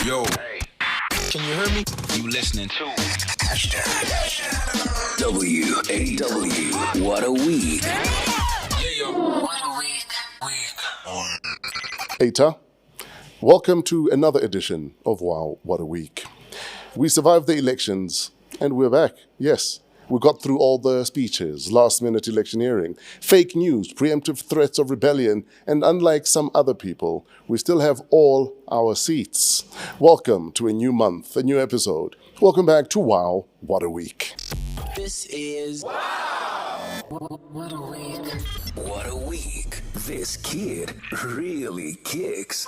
Yo, can you hear me? You listening to WAW. What a week. Eta, welcome to another edition of WOW What a Week. We survived the elections and we're back. Yes, we got through all the speeches, last-minute electioneering, fake news, preemptive threats of rebellion, and unlike some other people, we still have all our seats. Welcome to a new month, a new episode. Welcome back to WOW What a Week. This is WOW. What a week. What a week. This kid really kicks.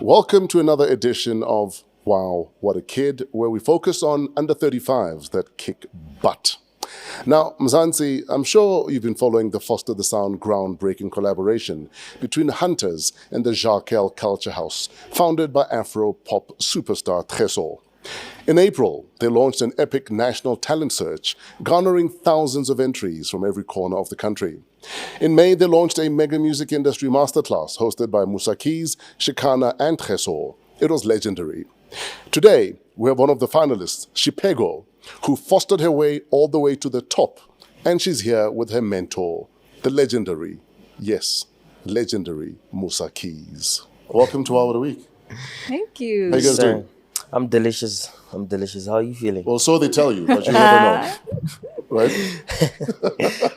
Welcome to another edition of Wow, What a Kid, where we focus on under 35s that kick butt. Now, Mzansi, I'm sure you've been following the Fosta the Sound groundbreaking collaboration between Hunters and the JACQUEL Culture House, founded by Afro-pop superstar Chipo. In April, they launched an epic national talent search, garnering thousands of entries from every corner of the country. In May, they launched a mega music industry masterclass hosted by Musa Keys, Chipego, and Chipo. It was legendary. Today, we have one of the finalists, Chipego, who fostered her way all the way to the top. And she's here with her mentor, the legendary, yes, legendary Musa Keys. Welcome to Our Week. Thank you. How you guys doing? I'm delicious. How are you feeling? Well, so they tell you, but you never know. Right?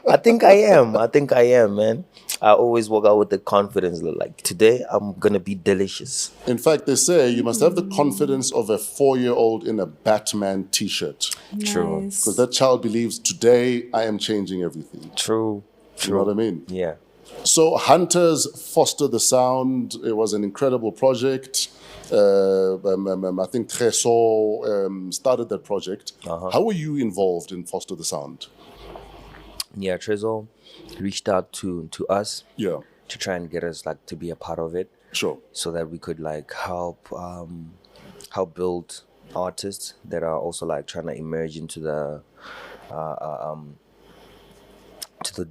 I think I am, man. I always walk out with the confidence, like, today I'm going to be delicious. In fact, they say you must have the confidence of a 4-year-old in a Batman t-shirt. True. Because that child believes, today I am changing everything. True. You know what I mean? Yeah. So Hunters Fosta the Sound, it was an incredible project. I think Chipo started that project. How were you involved in Fosta the Sound? Yeah, Chipo reached out to us Yeah, to try and get us like to be a part of it, sure. so that we could like help build artists that are also like trying to emerge into the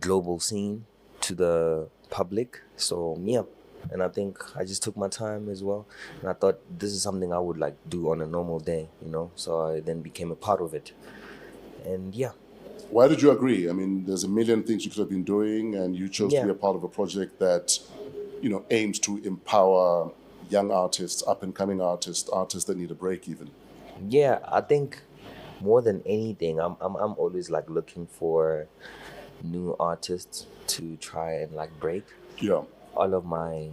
global scene, to the public. So yeah. And I think I just took my time as well. And I thought this is something I would like do on a normal day, you know? So I then became a part of it. And yeah. Why did you agree? I mean, there's a million things you could have been doing, and you chose to be a part of a project that, you know, aims to empower young artists, up-and-coming artists that need a break even. Yeah, I think more than anything, I'm always like looking for new artists to try and like break. Yeah. All of my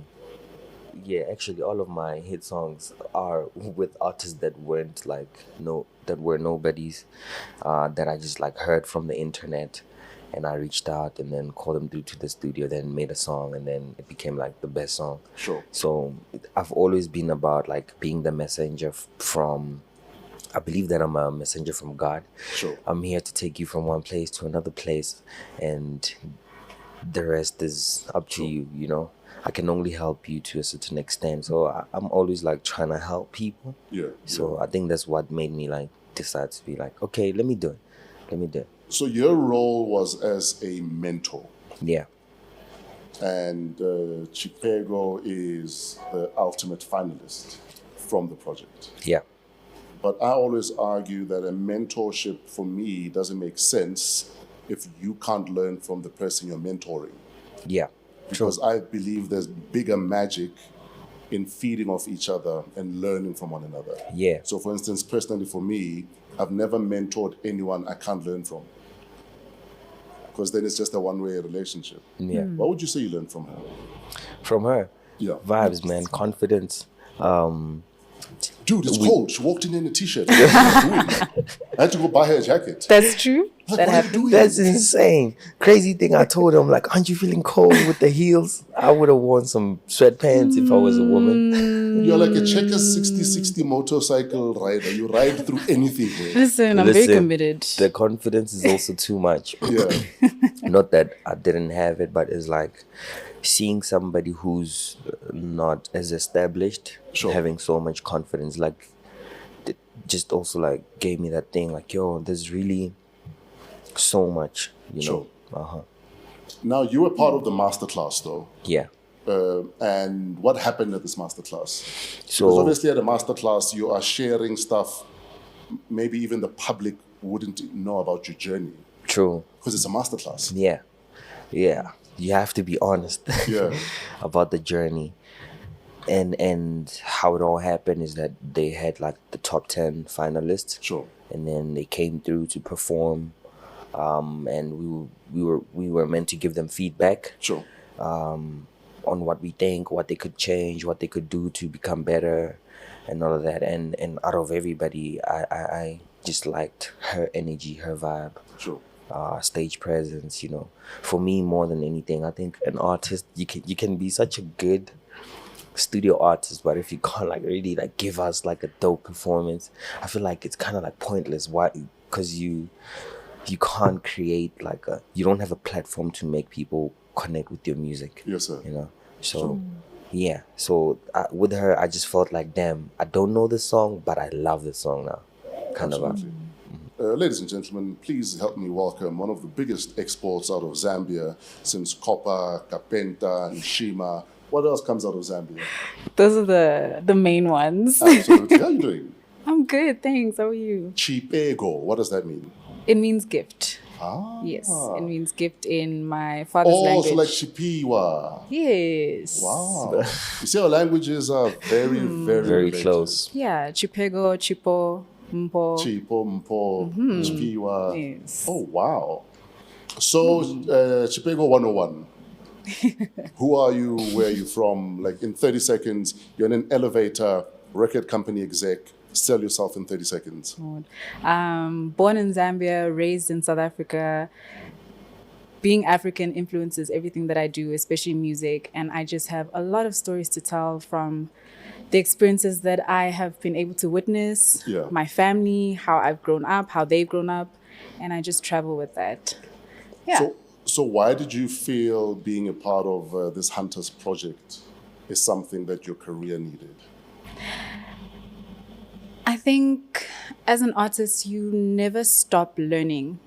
hit songs are with artists that weren't that were nobodies, that I just like heard from the internet, and I reached out and then called them through to the studio, then made a song, and then it became like the best song. Sure. So I've always been about like being the messenger from. I believe that I'm a messenger from God. Sure. I'm here to take you from one place to another place, and the rest is up to you, you know. I can only help you to a certain extent. So I'm always like trying to help people. Yeah. So I think that's what made me like decide to be like, okay, let me do it. So your role was as a mentor. Yeah. And Chipego is the ultimate finalist from the project. Yeah. But I always argue that a mentorship for me doesn't make sense if you can't learn from the person you're mentoring. Yeah. Because I believe there's bigger magic in feeding off each other and learning from one another. Yeah. So for instance, personally for me, I've never mentored anyone I can't learn from. Because then it's just a one-way relationship. Yeah. What would you say you learned from her? From her? Yeah. Vibes, man. Confidence. Dude, it's cold. She walked in a t-shirt. What are you doing? I had to go buy her a jacket. That's true. Like, That what are you happened. doing? That's insane. Crazy thing, I told him, like, aren't you feeling cold with the heels? I would have worn some sweatpants if I was a woman. You're like a Checkers 60/60 motorcycle rider. You ride through anything. Man. Listen, I'm very committed. The confidence is also too much. Yeah. Not that I didn't have it, but it's like seeing somebody who's not as established, Sure. having so much confidence, like, it just also like gave me that thing, like, yo, there's really so much, you know. Sure. Now, you were part of the masterclass, though. Yeah. And what happened at this masterclass? So Because obviously at a masterclass, you are sharing stuff maybe even the public wouldn't know about your journey. true. Because it's a masterclass. Yeah. You have to be honest Yeah. about the journey. And how it all happened is that they had like the top 10 finalists. Sure. And then they came through to perform. And we were meant to give them feedback. Sure. On what we think, what they could change, what they could do to become better, and all of that. And out of everybody, I just liked her energy, her vibe, Sure. stage presence. You know, for me more than anything, I think an artist you can be such a good studio artist, but if you can't like really like give us like a dope performance, I feel like it's kind of like pointless. Why? Because you can't create like you don't have a platform to make people connect with your music. Yes, sir. You know, so yeah. So with her, I just felt like, damn, I don't know the song, but I love the song now. Kind Absolutely. Ladies and gentlemen, please help me welcome one of the biggest exports out of Zambia since copper, kapenta, and shima. What else comes out of Zambia? Those are the main ones. Absolutely. How are you doing? I'm good, thanks. How are you? Chipego. What does that mean? It means gift. Ah. Yes, it means gift in my father's language. So like Chipiwa. Yes. Wow. You see, our languages are very, very, Very related. close. Yeah, Chipego, Chipo, Mpo. Chipo, Mpo, Chipiwa. Yes. Oh, wow. So, Chipego 101. Who are you? Where are you from? Like in 30 seconds, you're in an elevator, record company exec. Sell yourself in 30 seconds. Born in Zambia, raised in South Africa. Being African influences everything that I do, especially music. And I just have a lot of stories to tell from the experiences that I have been able to witness, my family, how I've grown up, how they've grown up. And I just travel with that. Yeah. So why did you feel being a part of this Hunters project is something that your career needed? I think as an artist, you never stop learning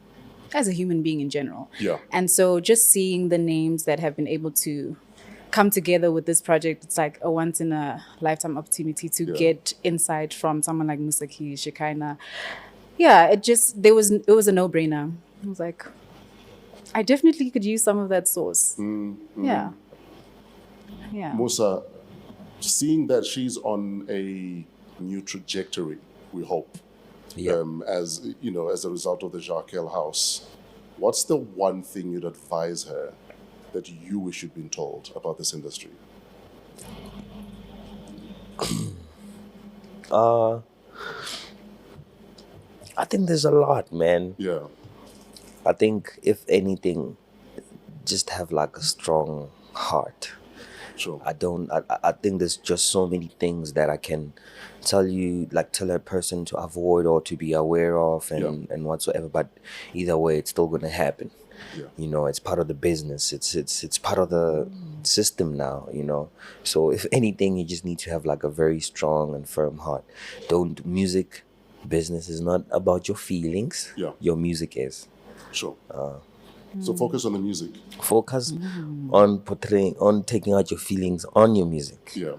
as a human being in general. Yeah. And so just seeing the names that have been able to come together with this project, it's like a once in a lifetime opportunity to get insight from someone like Musa Keys Chipego. Yeah, it was a no-brainer. I was like, I definitely could use some of that source. Yeah. Musa, seeing that she's on a new trajectory, we hope, as you know, as a result of the JACQUEL House, what's the one thing you'd advise her that you wish you'd been told about this industry? I think there's a lot, man. Yeah. I think if anything, just have like a strong heart. Sure. I think there's just so many things that I can tell a person to avoid or to be aware of and whatsoever, but either way it's still gonna happen. Yeah. You know, it's part of the business. It's part of the system now, you know. So if anything, you just need to have like a very strong and firm heart. Business is not about your feelings. Yeah. Your music is. Sure. So focus on the music. Focus on taking out your feelings on your music. Yeah.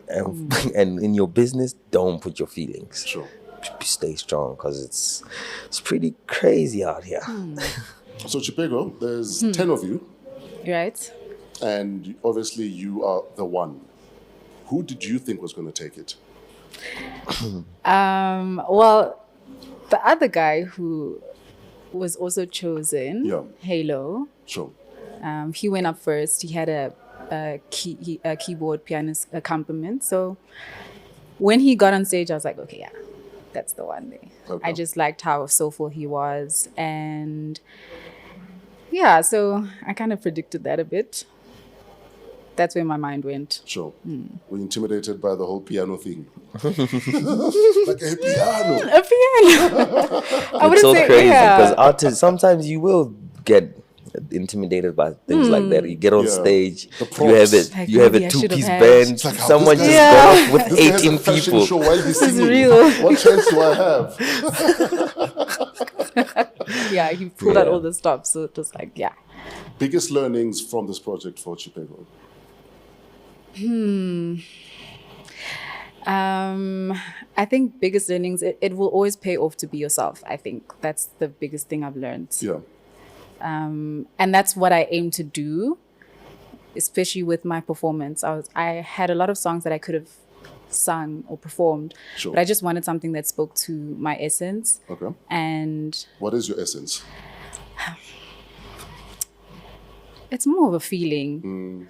And in your business, don't put your feelings. Sure. Stay strong, because it's pretty crazy out here. So Chipego, there's 10 of you, Right? and obviously you are the one. Who did you think was going to take it? Well, the other guy who was also chosen, Halo, Sure. he went up first. He had a keyboard pianist accompaniment. So when he got on stage, I was like, okay, yeah, that's the one there. Okay. I just liked how soulful he was. And yeah, so I kind of predicted that a bit. That's where my mind went. Sure. Were you intimidated by the whole piano thing? Like a piano. A piano. I It's wouldn't so say, crazy because yeah. artists, sometimes you will get intimidated by things like that. You get on stage, The you have props. Like, you have maybe a I should have two-piece had- band, It's like how someone this just guy- got off with This guy has a 18 fashion people. show while he's singing. real. What chance do I have? Yeah, he pulled out all the stops. So it was like, yeah. Biggest learnings from this project for Chipego? I think biggest learnings, it will always pay off to be yourself. I think that's the biggest thing I've learned. Yeah. And that's what I aim to do, especially with my performance. I had a lot of songs that I could have sung or performed, Sure. but I just wanted something that spoke to my essence. Okay. And What is your essence? it's more of a feeling,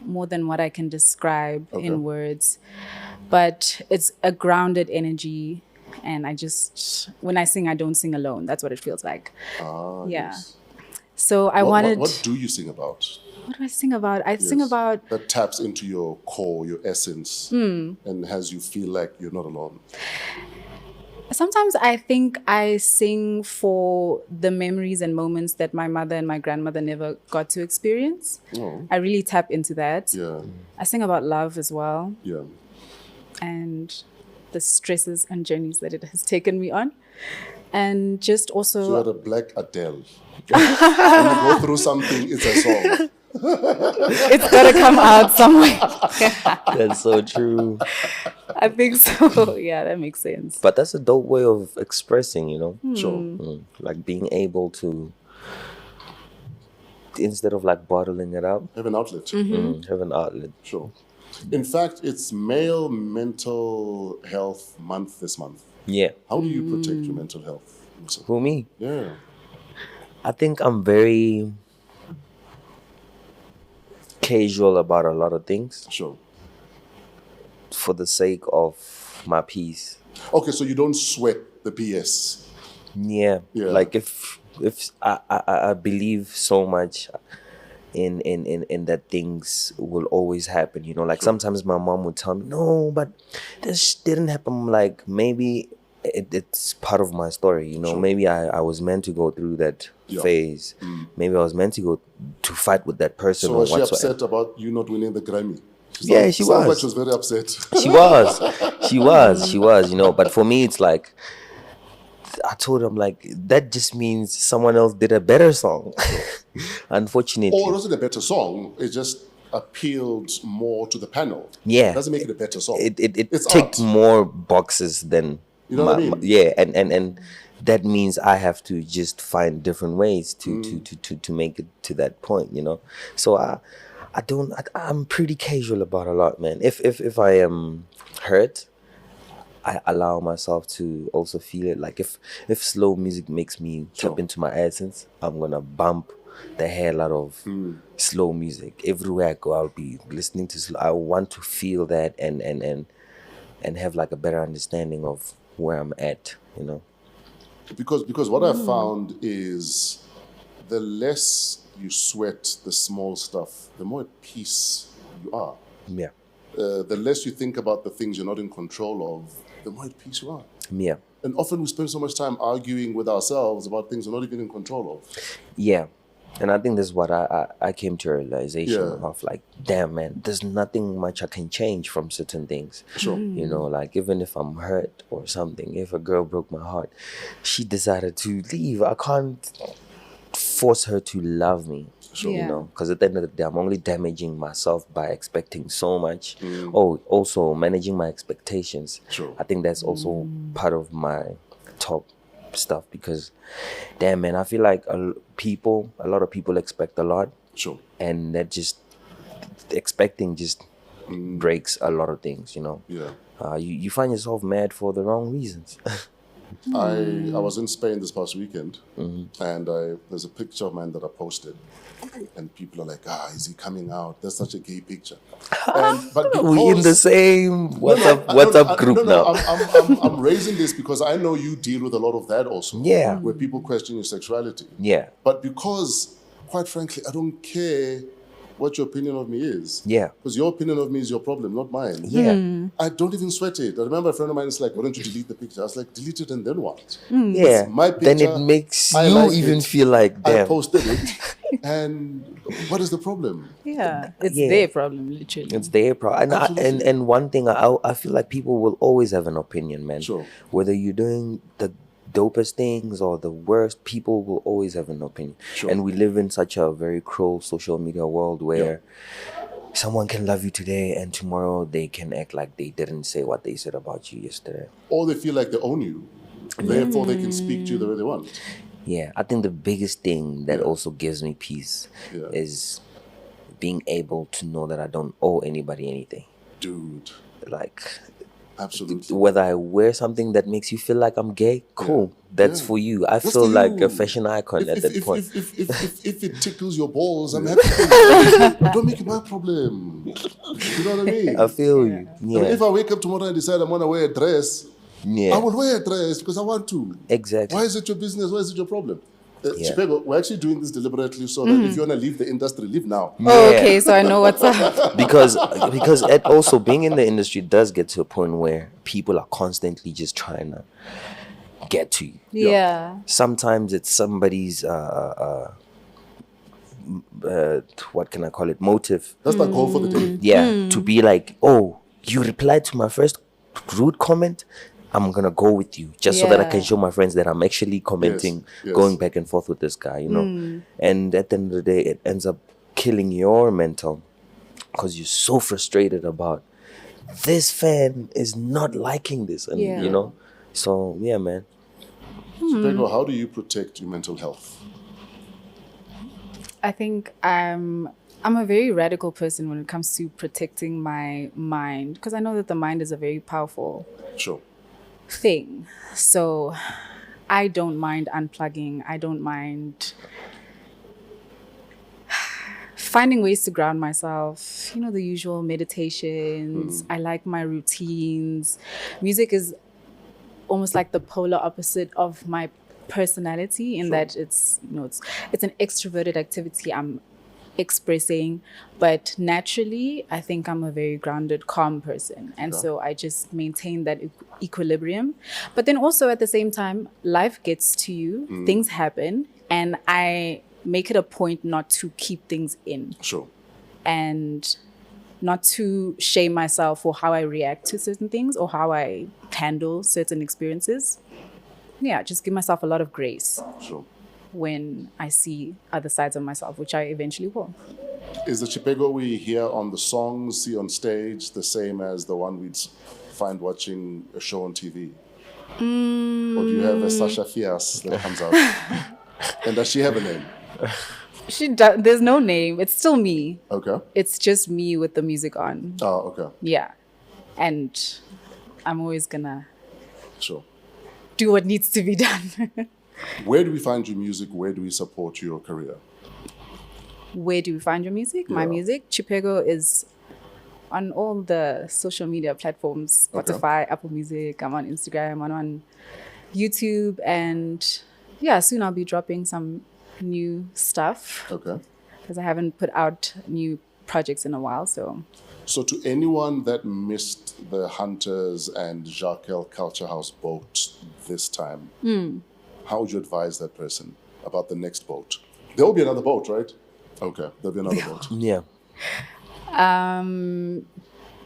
more than what I can describe in words. But it's a grounded energy. And when I sing, I don't sing alone. That's what it feels like. Yeah. Yes. So I wanted... What do you sing about? What do I sing about? I sing about... That taps into your core, your essence, and has you feel like you're not alone. Sometimes I think I sing for the memories and moments that my mother and my grandmother never got to experience. Oh. I really tap into that. Yeah. I sing about love as well. Yeah. And the stresses and journeys that it has taken me on. And just also... So you're a black Adele. When you go through something, it's a song. It's got to come out somewhere. That's so true. I think so. Yeah, that makes sense. But that's a dope way of expressing, you know? Sure. Like being able to, instead of like bottling it up, Have an outlet. have an outlet. Sure. In fact, it's Male Mental Health Month this month. Yeah. How do you protect your mental health? Musa? For me, Yeah. I think I'm very casual about a lot of things Sure. for the sake of my peace. Okay, so you don't sweat the PS. Yeah. Yeah. Like if I believe so much in that things will always happen, you know. Like sometimes my mom would tell me, no, but this didn't happen. I'm like, maybe it's part of my story, you know. Sure. Maybe I was meant to go through that phase. Maybe I was meant to go to fight with that person. So or was she whatsoever. upset about you not winning the Grammy? Yeah, she sounds was. like she was very upset. She was, you know. But for me, it's like, I told him, like, that just means someone else did a better song. Unfortunately. Or it wasn't a better song, it just appealed more to the panel. Yeah. It doesn't make it a better song. It It's ticked art. more boxes than You know what I mean? yeah, and that means I have to just find different ways to make it to that point, you know. So I'm pretty casual about a lot, man. If I am hurt, I allow myself to also feel it. Like if slow music makes me tap into my essence, I'm gonna bump the hell out of slow music. Everywhere I go, I'll be listening to slow. I want to feel that and have like a better understanding of where I'm at, you know. Because what I found is the less you sweat the small stuff, the more at peace you are. Yeah. The less you think about the things you're not in control of, the more at peace you are. Yeah. And often we spend so much time arguing with ourselves about things we're not even in control of. Yeah. And I think this is what I came to a realization Yeah. of, like, damn, man, there's nothing much I can change from certain things. Sure. You know, like, even if I'm hurt or something, if a girl broke my heart, she decided to leave. I can't force her to love me. Sure. You Yeah. know, because at the end of the day, I'm only damaging myself by expecting so much. Oh, also managing my expectations. Sure. I think that's also part of my top stuff, because damn, man, I feel like a lot of people expect a lot, Sure. and that just expecting just breaks a lot of things, you know. Yeah. You find yourself mad for the wrong reasons. I was in Spain this past weekend, and there's a picture of mine that I posted, and people are like, is he coming out? That's such a gay picture. But We in the because- same WhatsApp group now. I'm raising this because I know you deal with a lot of that also. Yeah. Where people question your sexuality. Yeah. But because, quite frankly, I don't care what your opinion of me is. Yeah. Because your opinion of me is your problem, not mine. Yeah. I don't even sweat it. I remember a friend of mine is like, why don't you delete the picture? I was like, delete it and then what? Yeah. My Then picture, it makes I you like even it. feel like, I damn. posted it. And what is the problem? Yeah, it's Yeah. their problem, literally. It's their problem. Absolutely. And one thing, I feel like people will always have an opinion, man. Sure. Whether you're doing the dopest things or the worst, people will always have an opinion. Sure. And we live in such a very cruel social media world where someone can love you today and tomorrow they can act like they didn't say what they said about you yesterday. Or they feel like they own you. Therefore, they can speak to you the way they want. Yeah, I think the biggest thing that also gives me peace Yeah. is being able to know that I don't owe anybody anything. Dude, Like, absolutely. whether I wear something that makes you feel like I'm gay, cool. That's Yeah. for you. I That's feel for like you. a fashion icon at that point. If it tickles your balls, I'm happy for you. Don't make it my problem. You know what I mean? I feel you. I mean, Yeah. if I wake up tomorrow and decide I'm going to wear a dress, Yeah. I will wear a dress because I want to. Exactly. Why is it your business? Why is it your problem? Yeah. Chipego, we're actually doing this deliberately so that if you want to leave the industry, leave now. Oh, okay, so I know what's up. because it also being in the industry does get to a point where people are constantly just trying to get to you. Yeah. Sometimes it's somebody's what can I call it, motive. That's the goal for the day. Yeah, to be like, oh, you replied to my first rude comment, I'm gonna go with you just so that I can Yeah. show my friends that I'm actually commenting, Yes. going back and forth with this guy, you know. And at the end of the day, it ends up killing your mental because you're so frustrated about this fan is not liking this, and Yeah. you know. So yeah, man. Chipego, how do you protect your mental health? I think I'm a very radical person when it comes to protecting my mind, because I know that the mind is a very powerful Sure. thing. So I don't mind unplugging. I don't mind finding ways to ground myself. You know, the usual meditations. I like my routines. Music is almost like the polar opposite of my personality in that it's, you know, it's an extroverted activity I'm expressing, but naturally I think I'm a very grounded, calm person, and so I just maintain that equilibrium. But then also at the same time, life gets to you, things happen, and I make it a point not to keep things in Sure. and not to shame myself for how I react to certain things or how I handle certain experiences. Yeah, just give myself a lot of grace Sure. when I see other sides of myself, which I eventually will. Is the Chipego we hear on the songs, see on stage, the same as the one we'd find watching a show on TV? Or do you have a Sasha Fias that comes out? And does she have a name? There's no name. It's still me. Okay. It's just me with the music on. Oh, okay. Yeah. And I'm always gonna Sure. do what needs to be done. Where do we find your music? Where do we support your career? Where do we find your music? My Yeah. music, Chipego, is on all the social media platforms, Okay. Spotify, Apple Music. I'm on Instagram, I'm on YouTube, and yeah, soon I'll be dropping some new stuff Okay. because I haven't put out new projects in a while. So to anyone that missed the Hunters and JACQUEL Culture House boat this time, how would you advise that person about the next boat? There will be another boat, right? Okay, there'll be another boat. Yeah.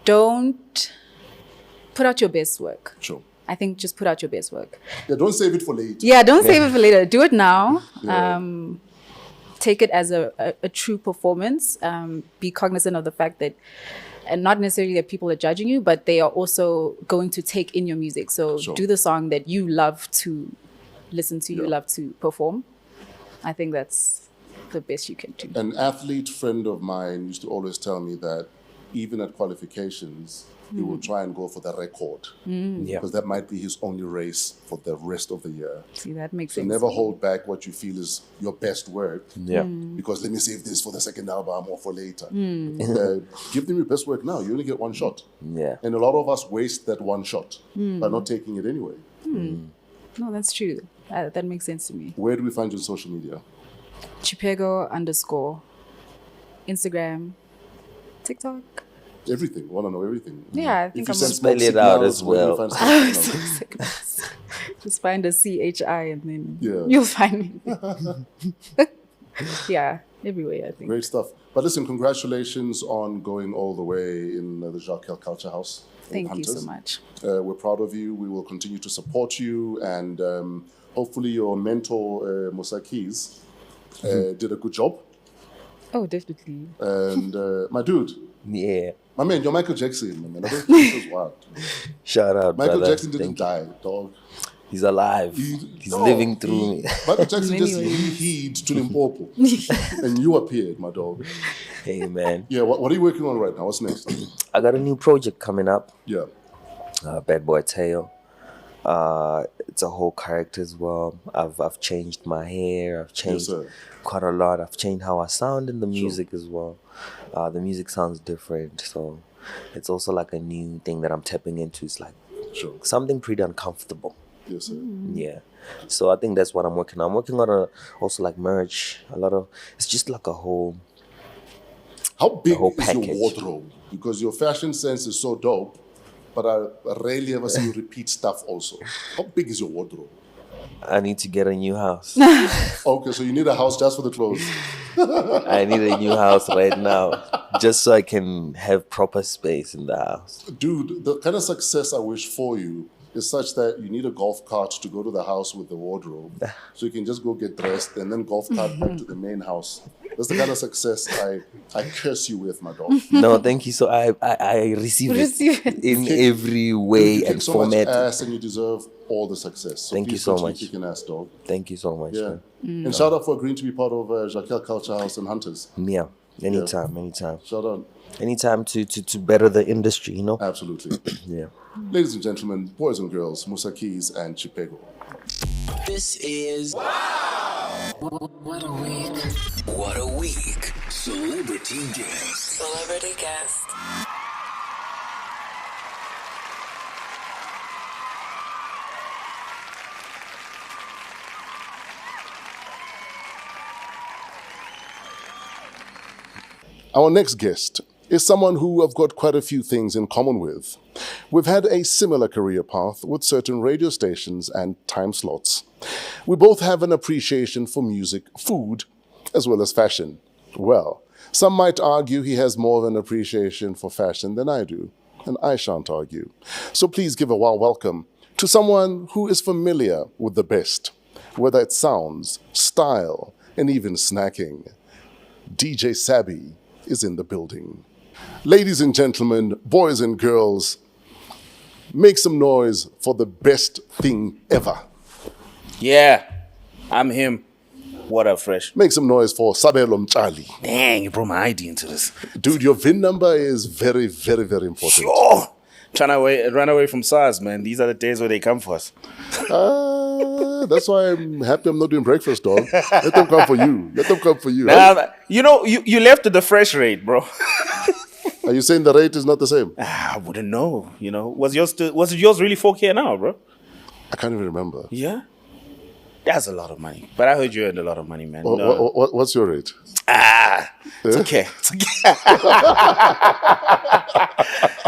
Don't put out your best work. Sure. I think just put out your best work. Yeah, don't save it for later. Yeah, don't save it for later. Do it now. Yeah. Take it as a true performance. Be cognizant of the fact that, and not necessarily that people are judging you, but they are also going to take in your music. So Sure. do the song that you love to listen to, you Yeah. love to perform. I think that's the best you can do. An athlete friend of mine used to always tell me that even at qualifications, he will try and go for the record. Yeah. Because that might be his only race for the rest of the year. See, that makes So sense. never hold back what you feel is your best work. Yeah. Because let me save this for the second album or for later. Give them your best work now. You only get one shot. Yeah. And a lot of us waste that one shot by not taking it anyway. No, that's true. That makes sense to me. Where do we find you on social media? Chipego _ Instagram, TikTok. Everything. Want to know everything. Yeah, I think If you I'm send a- smoke Spell it out signals, as where do you well. find smoke signals? Just find a CHI and then Yeah. you'll find me. Yeah, everywhere, I think. Great stuff. But listen, congratulations on going all the way in the JACQUEL Culture House. in Thank you so Hunters. much. We're proud of you. We will continue to support you. And hopefully your mentor, Musa Keys, did a good job. Oh, definitely. And my dude, Yeah. My man, you're Michael Jackson, man. I don't think this was wild. Shout out, Michael brother. Jackson didn't die, dog. He's alive. He's living through me. Michael Jackson Many just ways. heed to Limpopo. And you appeared, my dog. Hey, man. Yeah, what are you working on right now? What's next? I got a new project coming up. Yeah. Bad Boy Tale. It's a whole character as well. I've changed my hair. I've changed sir. quite a lot. I've changed how I sound in the music as well. The music sounds different, so it's also like a new thing that I'm tapping into. It's like something pretty uncomfortable. Yes, sir. Yeah. So I think that's what I'm working on. I'm working on also like merch. It's just like a whole. How big whole is package. your wardrobe? Because your fashion sense is so dope, but I rarely ever see you repeat stuff also. How big is your wardrobe? I need to get a new house. Okay, so you need a house just for the clothes. I need a new house right now, just so I can have proper space in the house. Dude, the kind of success I wish for you is such that you need a golf cart to go to the house with the wardrobe. So you can just go get dressed and then golf cart back to the main house. That's the kind of success I curse you with, my dog. No, thank you. So I receive it in every way You kick and so format. much ass and you deserve all the success. So Thank you please so continue much. kicking ass, dog. Thank you so much. Yeah. Man. And shout out for agreeing to be part of JACQUEL Culture House and Hunters. Yeah. Anytime. Shout out. Anytime to better the industry, you know? Absolutely. Yeah. Ladies and gentlemen, boys and girls, Musa Keys and Chipego. This is What a week. What a Week. Celebrity Guest. Celebrity guest. Our next guest is someone who I've got quite a few things in common with. We've had a similar career path with certain radio stations and time slots. We both have an appreciation for music, food, as well as fashion. Well, some might argue he has more of an appreciation for fashion than I do, and I shan't argue. So please give a warm welcome to someone who is familiar with the best, whether it's sounds, style, and even snacking. DJ Sabby is in the building. Ladies and gentlemen, boys and girls, make some noise for the best thing ever. Yeah, I'm him. What up, Fresh? Make some noise for Sabelo Mchali. Dang, you brought my ID into this. Dude, your VIN number is very, very, very important. Sure. Trying to run away from SARS, man. These are the days where they come for us. That's why I'm happy I'm not doing breakfast, dog. Let them come for you. Let them come for you. Nah, you left at the fresh rate, bro. Are you saying the rate is not the same? I wouldn't know. Was yours really 4K now, bro? I can't even remember. Yeah. That's a lot of money. But I heard you earned a lot of money, man. What's your rate? It's okay. It's okay.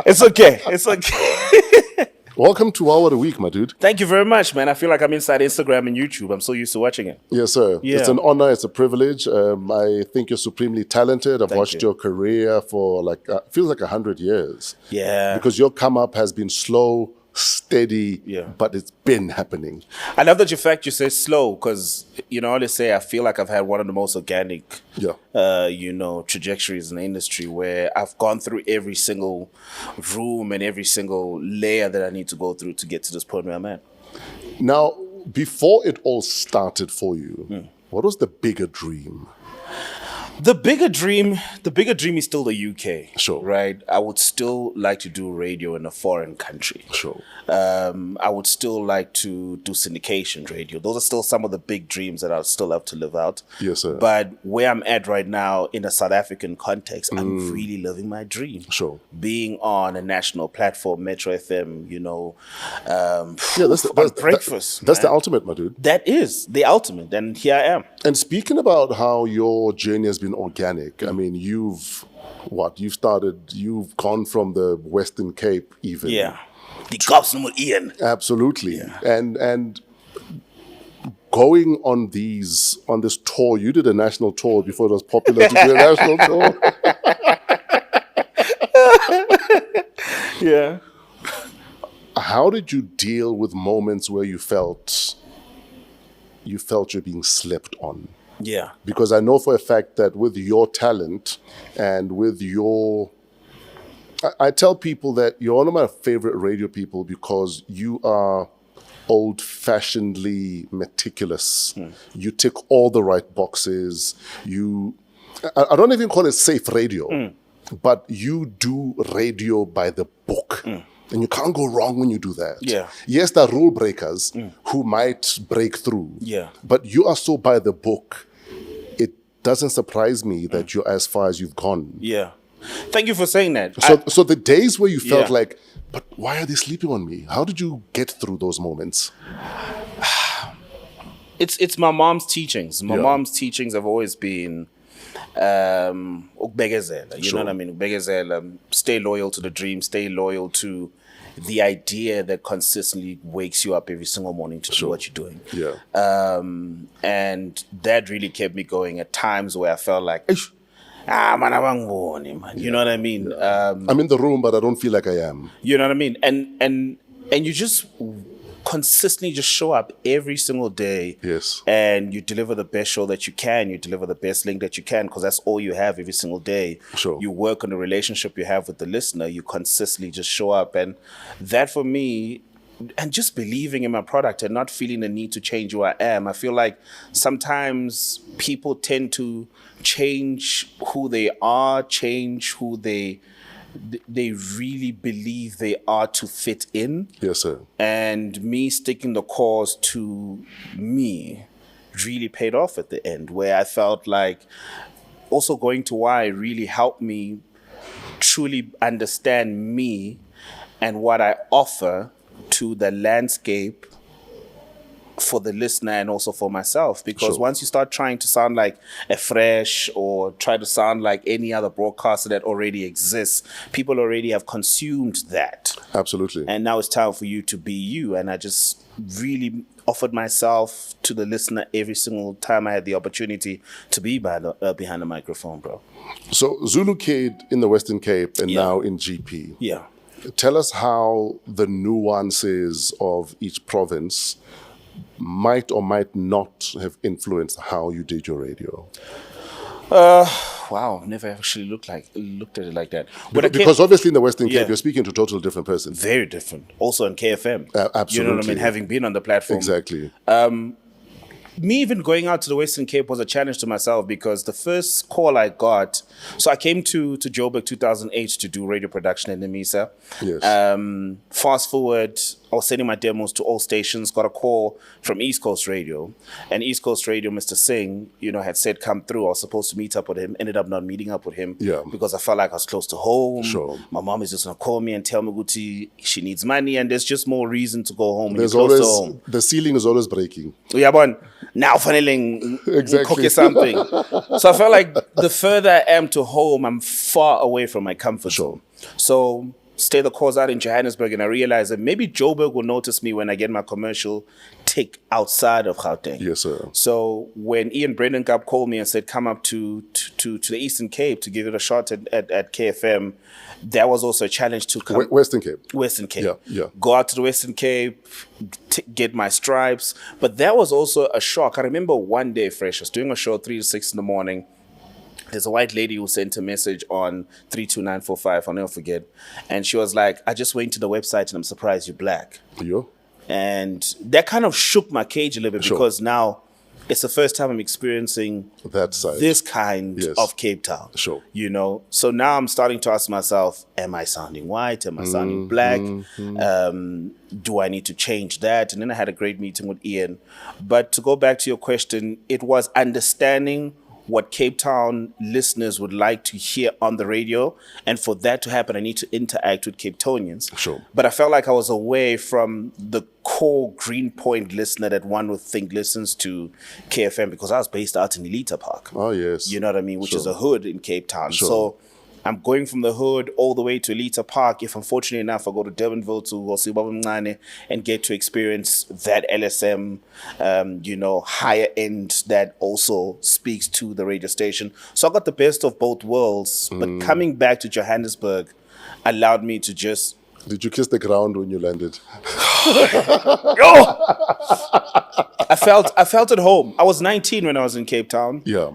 It's okay. It's okay. Welcome to Our Week, my dude. Thank you very much, man. I feel like I'm inside Instagram and YouTube. I'm so used to watching it. Yes, sir. Yeah. It's an honor. It's a privilege. I think you're supremely talented. I've watched you. your career for feels like 100 years. Yeah. Because your come up has been slow, steady, Yeah. but it's been happening. I love that you say slow because, I always say I feel like I've had one of the most organic, trajectories in the industry where I've gone through every single room and every single layer that I need to go through to get to this point where I'm at. Now, before it all started for you, what was the bigger dream? The bigger dream is still the UK. Sure. Right? I would still like to do radio in a foreign country. Sure. I would still like to do syndication radio. Those are still some of the big dreams that I'd still love to live out. Yes, sir. But where I'm at right now in a South African context, I'm really living my dream. Sure. Being on a national platform, Metro FM, That's breakfast. That's the ultimate, my dude. That is the ultimate. And here I am. And speaking about how your journey has been organic, I mean, you've gone from the Western Cape even. Yeah. The cops number Ian. Absolutely. Yeah. And going on this tour, you did a national tour before it was popular to do a national tour. Yeah. How did you deal with moments where you felt you're being slept on? Yeah. Because I know for a fact that with your talent and with your I tell people that you're one of my favorite radio people because you are old-fashionedly meticulous. You tick all the right boxes. I don't even call it safe radio, but you do radio by the book. And you can't go wrong when you do that. Yeah. Yes, there are rule breakers who might break through. Yeah. But you are so by the book. It doesn't surprise me that you're as far as you've gone. Yeah. Thank you for saying that. So the days where you felt Yeah. like, but why are they sleeping on me? How did you get through those moments? It's my mom's teachings. My Yeah. mom's teachings have always been ukbekezela. You know what I mean? Ukbekezela, stay loyal to the dream, stay loyal to the idea that consistently wakes you up every single morning to do what you're doing. Yeah. And that really kept me going at times where I felt like, man, man. You know what I mean? I'm in the room, but I don't feel like I am. You know what I mean? And you just consistently just show up every single day. Yes. And you deliver the best show that you can. You deliver the best link that you can, because that's all you have every single day. Sure. You work on the relationship you have with the listener. You consistently just show up. And that for me, and just believing in my product and not feeling the need to change who I am. I feel like sometimes people tend to change who they are, change who they really believe they are to fit in. Yes, sir. And me sticking the course to me really paid off at the end, where I felt like also going to WAW really helped me truly understand me and what I offer to the landscape for the listener and also for myself. Because once you start trying to sound like a fresh or try to sound like any other broadcaster that already exists, people already have consumed that. Absolutely. And now it's time for you to be you. And I just really offered myself to the listener every single time I had the opportunity to be behind the microphone, bro. So Zulu Kid in the Western Cape and now in GP. Yeah. Tell us how the nuances of each province might or might not have influenced how you did your radio. Wow, never actually looked at it like that. Because obviously in the Western Cape, you're speaking to a total different person. Very different. Also on KFM. Absolutely. You know what I mean? Having been on the platform. Exactly. Me even going out to the Western Cape was a challenge to myself, because the first call I got, so I came to Joburg 2008 to do radio production in Nemisa. Yes. Fast forward, I was sending my demos to all stations, got a call from East Coast Radio. And East Coast Radio, Mr. Singh, had said come through. I was supposed to meet up with him, ended up not meeting up with him because I felt like I was close to home. Sure. My mom is just going to call me and tell me Guti she needs money, and there's just more reason to go home. There's when you're close always, to home. the ceiling is always breaking. Yeah, but now finally Exactly. cook you something. So I felt like the further I am to home, I'm far away from my comfort zone. So stay the course out in Johannesburg, and I realized that maybe Joburg will notice me when I get my commercial tick outside of Gauteng. Yes, sir. So when Ian Brendankup called me and said, come up to the Eastern Cape to give it a shot at KFM, that was also a challenge to come. Western Cape. Western Cape. Yeah. Go out to the Western Cape, get my stripes. But that was also a shock. I remember one day, Fresh, I was doing a show 3 to 6 in the morning. There's a white lady who sent a message on 32945, I'll never forget. And she was like, I just went to the website and I'm surprised you're black. Yo. And that kind of shook my cage a little bit, because now it's the first time I'm experiencing that side. This kind of Cape Town. Sure. So now I'm starting to ask myself, am I sounding white? Am I sounding black? Do I need to change that? And then I had a great meeting with Ian. But to go back to your question, it was understanding what Cape Town listeners would like to hear on the radio. And for that to happen, I need to interact with Cape Townians. Sure. But I felt like I was away from the core Greenpoint listener that one would think listens to KFM, because I was based out in Elita Park. Oh, yes. You know what I mean? Which is a hood in Cape Town. Sure. So I'm going from the hood all the way to Elita Park. If I'm fortunate enough, I go to Durbanville to Osibabamncane and get to experience that LSM, higher end that also speaks to the radio station. So I got the best of both worlds. But coming back to Johannesburg allowed me to just... Did you kiss the ground when you landed? I felt at home. I was 19 when I was in Cape Town. Yeah.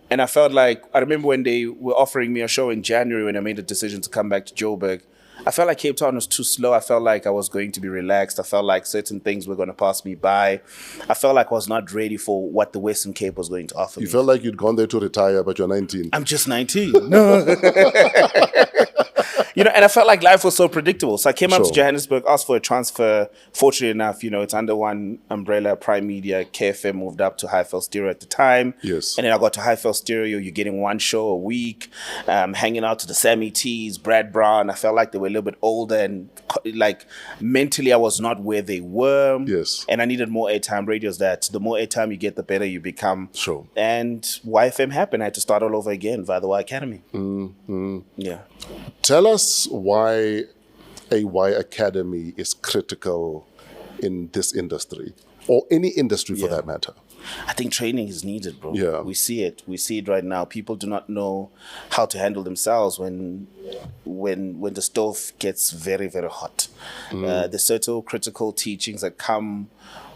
And I felt like, I remember when they were offering me a show in January when I made the decision to come back to Joburg. I felt like Cape Town was too slow. I felt like I was going to be relaxed. I felt like certain things were going to pass me by. I felt like I was not ready for what the Western Cape was going to offer me. You felt like you'd gone there to retire, but you're 19. I'm just 19. No. You know, and I felt like life was so predictable. So I came out to Johannesburg, asked for a transfer. Fortunately enough, you know, it's under one umbrella, Prime Media. KFM moved up to Highveld Stereo at the time. Yes. And then I got to Highveld Stereo. You're getting one show a week, hanging out to the Sammy T's, Brad Brown. I felt like they were a little bit older and like mentally I was not where they were. Yes. And I needed more airtime. Radio's that. The more airtime you get, the better you become. Sure. And YFM happened. I had to start all over again via the Y Academy. Yeah. Tell us why a Y Academy is critical in this industry, or any industry for that matter. I think training is needed, bro. Yeah. We see it. We see it right now. People do not know how to handle themselves when the stove gets very, very hot. There's certain critical teachings that come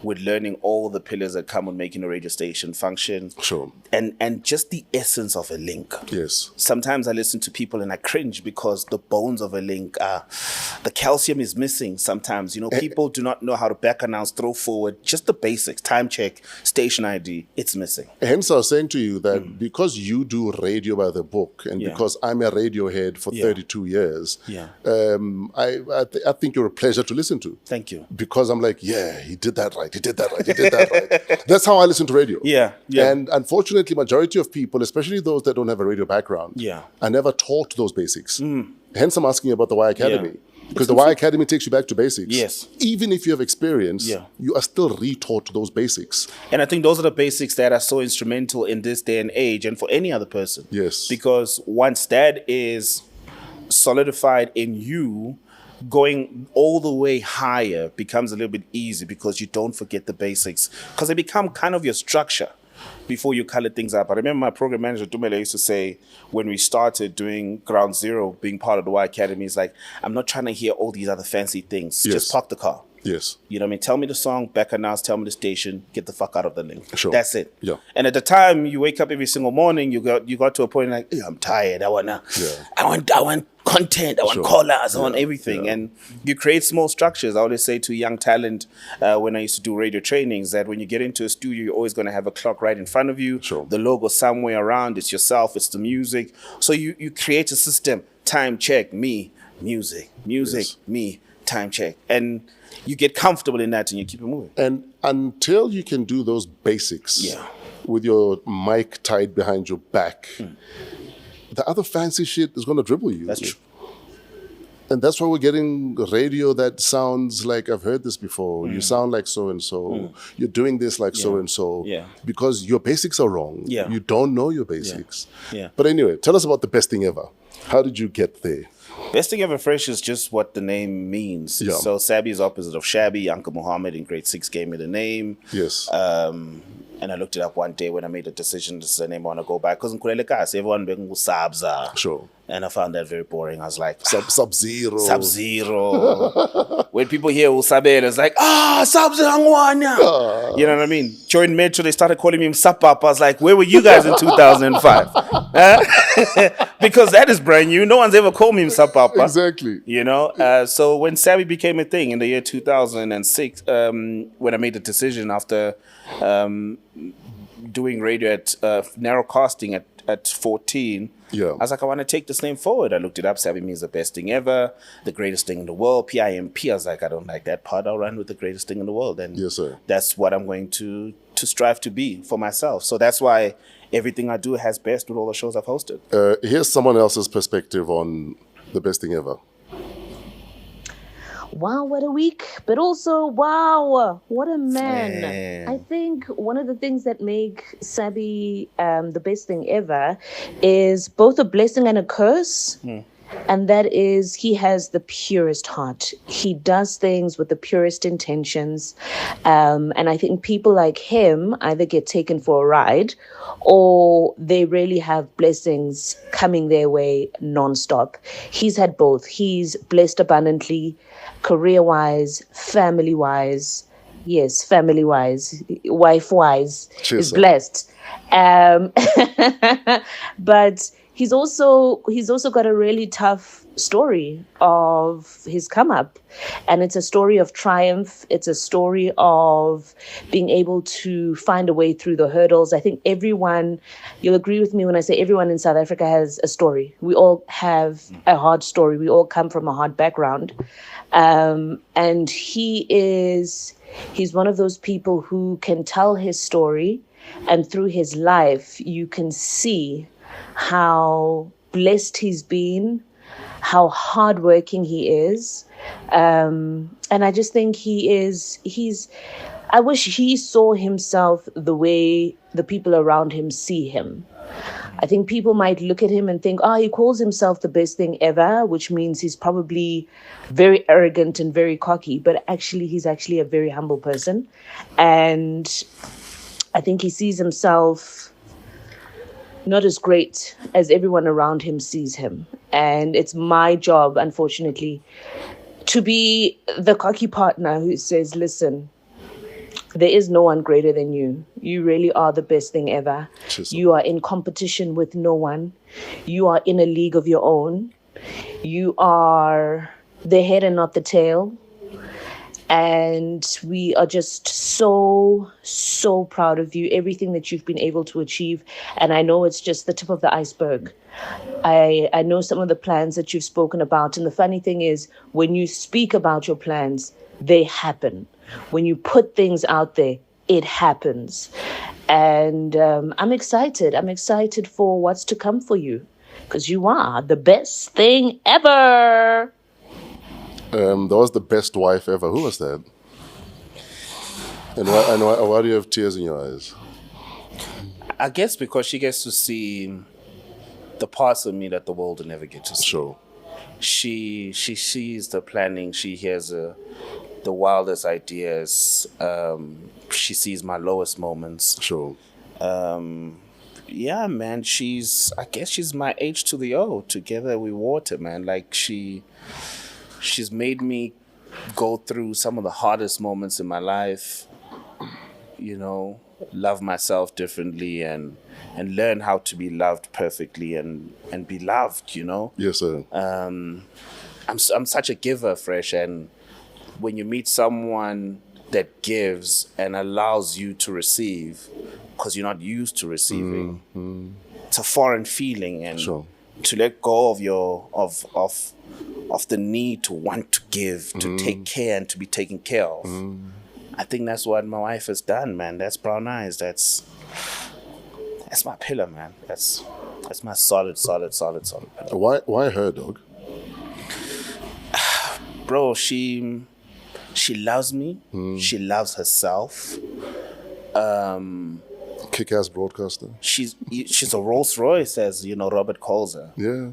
with learning all the pillars that come with making a radio station function. Sure. And just the essence of a link. Yes. Sometimes I listen to people and I cringe because the bones of a link are, the calcium is missing sometimes. You know, people do not know how to back announce, throw forward, just the basics, time check, station ID, it's missing. Hence, I was saying to you that because you do radio by the book, and because I'm a radio head for 32 years, I think you're a pleasure to listen to. Thank you. Because I'm like, yeah, he did that right, he did that right, he did that right. That's how I listen to radio. Yeah. And unfortunately, majority of people, especially those that don't have a radio background, are never taught those basics. Hence, I'm asking about the Y Academy. Because the Y Academy takes you back to basics. Yes. Even if you have experience, you are still retaught those basics. And I think those are the basics that are so instrumental in this day and age and for any other person. Yes. Because once that is solidified in you, going all the way higher becomes a little bit easy because you don't forget the basics. Because they become kind of your structure before you color things up. I remember my program manager, Dumele, used to say when we started doing Ground Zero, being part of the Y Academy, is like, I'm not trying to hear all these other fancy things. Yes. Just park the car. Yes. You know what I mean? Tell me the song, back announce, tell me the station, get the fuck out of the link. Sure. That's it. Yeah. And at the time you wake up every single morning, you got to a point like, I'm tired. I want content, I want callers, I want everything. And you create small structures. I always say to young talent when I used to do radio trainings that when you get into a studio, you're always going to have a clock right in front of you. Sure. The logo somewhere around, it's yourself, it's the music. So you create a system, time check, me, music, me, time check. And you get comfortable in that and you keep it moving. And until you can do those basics with your mic tied behind your back, the other fancy shit is going to dribble you. That's true. And that's why we're getting radio that sounds like, I've heard this before. You sound like so-and-so. You're doing this like so-and-so. Yeah. Because your basics are wrong. Yeah. You don't know your basics. Yeah. But anyway, tell us about the best thing ever. How did you get there? Best thing ever fresh is just what the name means. Yeah. So Sabby is opposite of Shabby. Uncle Muhammad in grade 6 gave me the name. Yes. And I looked it up one day when I made a decision. This is the name I want to go by. Because in Kulelekas, everyone being Sabza. Sure. And I found that very boring. I was like, Sub-Zero. Sub-Zero. When people hear Usabela, it's like, Sub-Zero. You know what I mean? During Metro, they started calling me Msapapa. I was like, where were you guys in 2005? Because that is brand new. No one's ever called me Msapapa. Exactly. You know? So when Sabii became a thing in the year 2006, when I made the decision after doing radio at narrow casting at 14, I was like, I want to take this name forward. I looked it up. Sabii means the best thing ever, the greatest thing in the world. PIMP. I was like, I don't like that part. I'll run with the greatest thing in the world. And yes, sir. That's what I'm going to strive to be for myself. So that's why everything I do has best with all the shows I've hosted. Here's someone else's perspective on the best thing ever. Wow, what a week. But also, wow, what a man. I think one of the things that make Sabii the best thing ever is both a blessing and a curse And that is, he has the purest heart. He does things with the purest intentions. And I think people like him either get taken for a ride or they really have blessings coming their way nonstop. He's had both. He's blessed abundantly, career-wise, family-wise. Yes, family-wise, wife-wise, is blessed. But he's also got a really tough story of his come up, and it's a story of triumph. It's a story of being able to find a way through the hurdles. I think everyone, you'll agree with me when I say everyone in South Africa has a story. We all have a hard story. We all come from a hard background, and he's one of those people who can tell his story, and through his life you can see how blessed he's been, how hardworking he is. And I just think I wish he saw himself the way the people around him see him. I think people might look at him and think, he calls himself the best thing ever, which means he's probably very arrogant and very cocky, but actually he's actually a very humble person. And I think he sees himself not as great as everyone around him sees him. And it's my job, unfortunately, to be the cocky partner who says, listen, there is no one greater than you. You really are the best thing ever. You are in competition with no one. You are in a league of your own. You are the head and not the tail. And we are just so, so proud of you, everything that you've been able to achieve. And I know it's just the tip of the iceberg. I know some of the plans that you've spoken about. And the funny thing is, when you speak about your plans, they happen. When you put things out there, it happens. And I'm excited. I'm excited for what's to come for you, because you are the best thing ever. That was the best wife ever. Who was that? And why do you have tears in your eyes? I guess because she gets to see the parts of me that the world will never get to see. Sure. She sees the planning. She hears the wildest ideas. She sees my lowest moments. Sure. Yeah, man. I guess she's my H to the O. Together we water, man. Like she's made me go through some of the hardest moments in my life, love myself differently and learn how to be loved perfectly and be loved, Yes, sir. I'm such a giver, Fresh, and when you meet someone that gives and allows you to receive, because you're not used to receiving, it's a foreign feeling, and to let go of the need to want to give, to take care and to be taken care of. I think that's what my wife has done, man. That's brown eyes. That's my pillar, man. That's my solid pillar. Why her, dog? Bro, she loves me. She loves herself. Kick-ass broadcaster. She's a Rolls Royce, as Robert calls her. Yeah.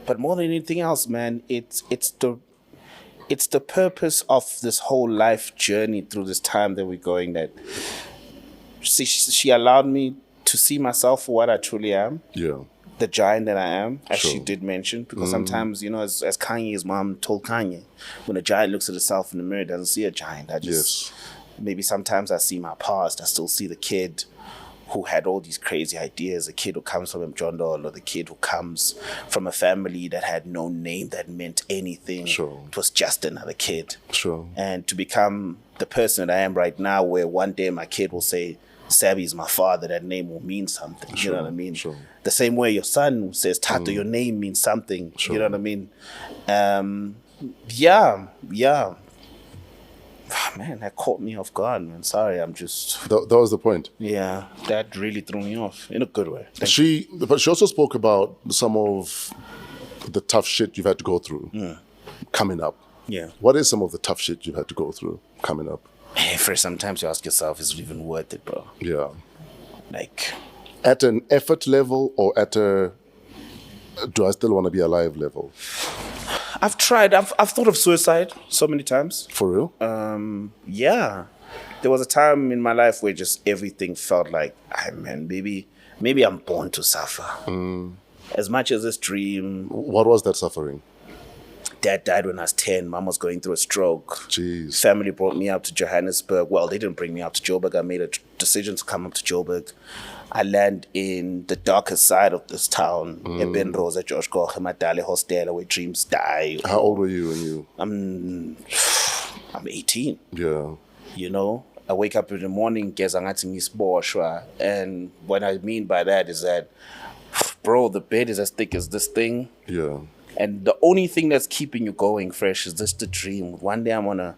But more than anything else, man, it's the purpose of this whole life journey through this time that we're going. That she allowed me to see myself for what I truly am. Yeah. The giant that I am, as she did mention, because sometimes, as Kanye's mom told Kanye, when a giant looks at itself in the mirror, it doesn't see a giant. Maybe sometimes I see my past. I still see the kid who had all these crazy ideas, the kid who comes from Mjondol, or the kid who comes from a family that had no name that meant anything. Sure. It was just another kid. Sure. And to become the person that I am right now, where one day my kid will say, Sabby is my father, that name will mean something. Sure. You know what I mean? Sure. The same way your son says, Tato, your name means something. Sure. You know what I mean? Yeah. Man, that caught me off guard, man. Sorry, I'm just... That was the point. Yeah, that really threw me off in a good way. But she also spoke about some of the tough shit you've had to go through coming up. Yeah. What is some of the tough shit you've had to go through coming up? Hey, first, sometimes you ask yourself, is it even worth it, bro? Yeah. Like... At an effort level or at a do I still want to be alive level? I've tried. I've thought of suicide so many times. For real? Yeah. There was a time in my life where just everything felt like, man, maybe I'm born to suffer. As much as this dream. What was that suffering? Dad died when I was 10. Mom was going through a stroke. Jeez. Family brought me up to Johannesburg. Well, they didn't bring me up to Joburg. I made a decision to come up to Joburg. I land in the darkest side of this town, in Ben Rosa, George Koch, Madale Hostel, where dreams die. How old were you when you? I'm 18. Yeah. You know, I wake up in the morning, and what I mean by that is that, bro, the bed is as thick as this thing. Yeah. And the only thing that's keeping you going fresh is just the dream. One day I'm gonna.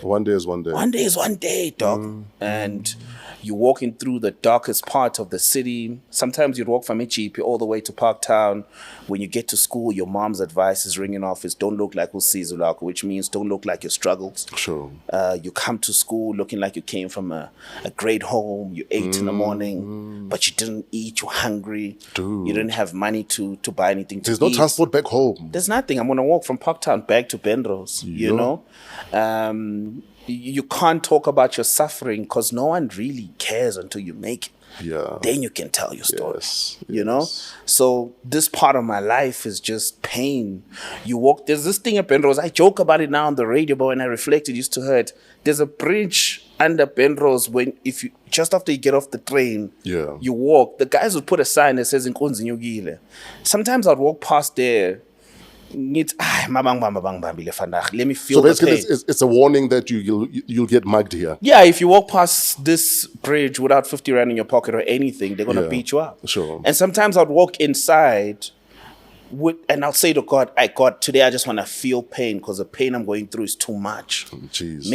One day is one day. One day is one day, dog. And you're walking through the darkest part of the city. Sometimes you'd walk from Chipo all the way to Parktown. When you get to school, your mom's advice is ringing off is don't look like Usizulako, which means don't look like your struggles. Sure. You come to school looking like you came from a great home. You ate in the morning, but you didn't eat. You're hungry. Dude. You didn't have money to buy anything to There's eat. no transport back home. There's nothing. I'm going to walk from Parktown back to Penrose, you know? You can't talk about your suffering because no one really cares until you make it. Yeah. Then you can tell your story, you Yes. know? So this part of my life is just pain. You walk, there's this thing at Penrose. I joke about it now on the radio, but when I reflect, it used to hurt. There's a bridge under Penrose just after you get off the train, you walk. The guys would put a sign that says Nkonzi Nyugile. Sometimes I'd walk past there. Let me feel so basically the pain. it's a warning that you'll get mugged here. Yeah, if you walk past this bridge without 50 rand in your pocket or anything, they're going to beat you up. Sure. And sometimes I'd walk inside and I'll say to God, God, today I just want to feel pain because the pain I'm going through is too much. Jeez.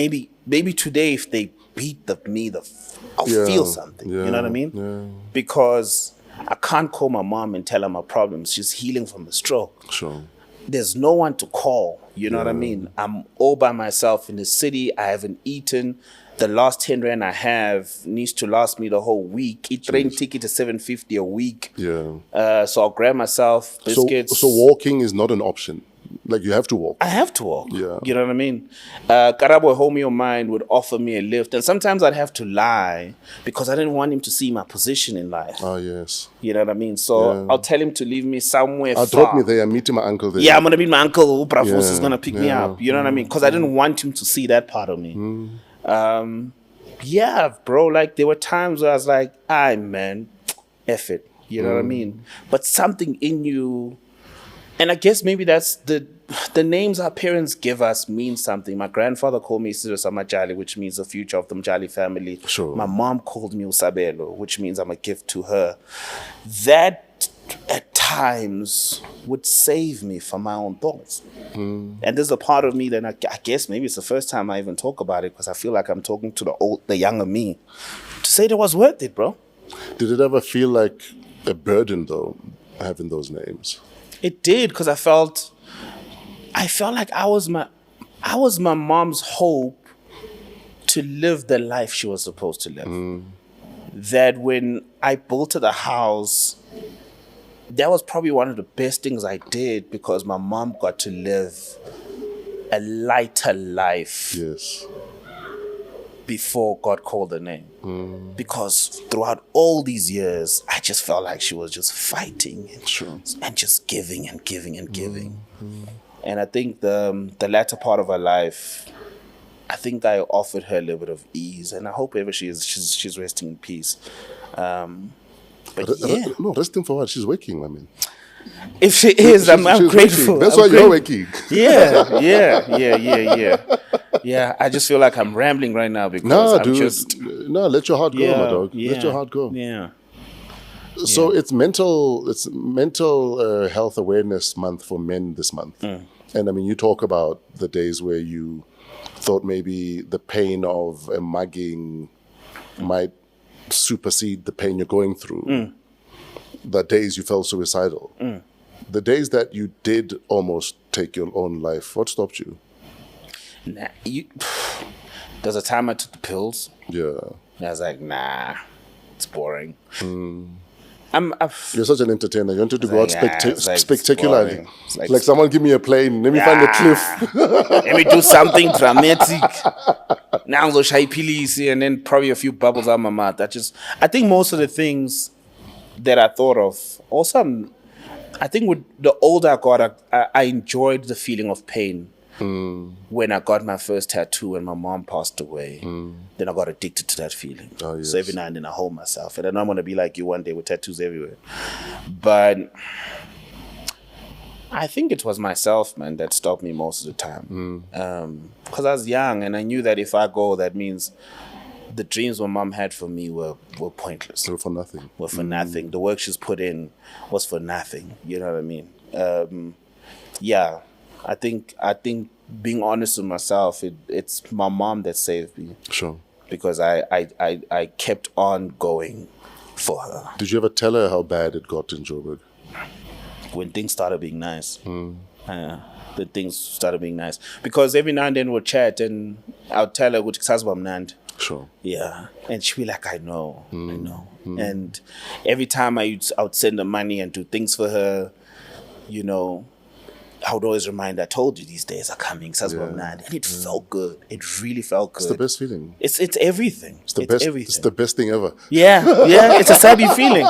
Maybe today if they beat I'll feel something. You know what I mean? Yeah. Because I can't call my mom and tell her my problems. She's healing from a stroke. Sure. There's no one to call, you know what I mean? I'm all by myself in the city. I haven't eaten. The last 10 rand I have needs to last me the whole week. Each train ticket is 750 a week. Yeah. So I'll grab myself biscuits. So walking is not an option. Like you have to walk. I have to walk. Yeah. You know what I mean? Karabo, a homie of mine, would offer me a lift. And sometimes I'd have to lie because I didn't want him to see my position in life. Ah, yes. You know what I mean? So I'll tell him to leave me somewhere far. Drop me there. I'm meeting my uncle there. Yeah, I'm going to meet my uncle. Uprafus is going to pick me up. You know what I mean? Because I didn't want him to see that part of me. Yeah, bro. Like there were times where I was like, man, F it. You know what I mean? But something in you... And I guess maybe that's the names our parents give us mean something. My grandfather called me Sirisa Majali, which means the future of the Mjali family. Sure. My mom called me Usabelo, which means I'm a gift to her. That at times would save me from my own thoughts. And there's a part of me that I guess maybe it's the first time I even talk about it because I feel like I'm talking to the younger me to say it was worth it, bro. Did it ever feel like a burden though, having those names? It did, because I felt like I was my mom's hope to live the life she was supposed to live. That when I built her the house, that was probably one of the best things I did because my mom got to live a lighter life. Yes. Before God called her name. Because throughout all these years, I just felt like she was just fighting and just giving and giving and giving. And I think the latter part of her life, I think I offered her a little bit of ease, and I hope ever she's resting in peace. But yeah. No, resting for what? She's waking, I mean. If she is, I'm grateful. Waking. That's why you're waking. Yeah, I just feel like I'm rambling right now because let your heart go, my dog. Let your heart go. Yeah. So it's mental health awareness month for men this month. And I mean, you talk about the days where you thought maybe the pain of a mugging might supersede the pain you're going through. The days you felt suicidal. The days that you did almost take your own life, what stopped you? There's a time I took the pills. Yeah. And I was like, nah, it's boring. You're such an entertainer. You wanted to go out it's like spectacularly. boring. It's like- Like someone give me a plane. Let me find a cliff. Let me do something dramatic. Now those shy pilisi and then probably a few bubbles out my mouth. I think most of the things that I thought of, also, I think with the older I got, I enjoyed the feeling of pain. When I got my first tattoo and my mom passed away, then I got addicted to that feeling. Oh, yes. So every now and then I hold myself. And I know I'm going to be like you one day with tattoos everywhere. But I think it was myself, man, that stopped me most of the time. Because I was young and I knew that if I go, that means the dreams my mom had for me were pointless. They were for nothing. Were for nothing. The work she's put in was for nothing. You know what I mean? Yeah. I think being honest with myself, it's my mom that saved me. Sure. Because I kept on going for her. Did you ever tell her how bad it got in Joburg? When things started being nice. The things started being nice. Because every now and then we'll chat and I'll tell her, which is Nand. Sure. Yeah. And she'll be like, I know. And every time I would send her money and do things for her, you know, I would always remind her, I told you these days are coming, and it felt good. It really felt good. It's the best feeling. It's everything. It's everything. It's the best thing ever. Yeah. It's a Sabii feeling.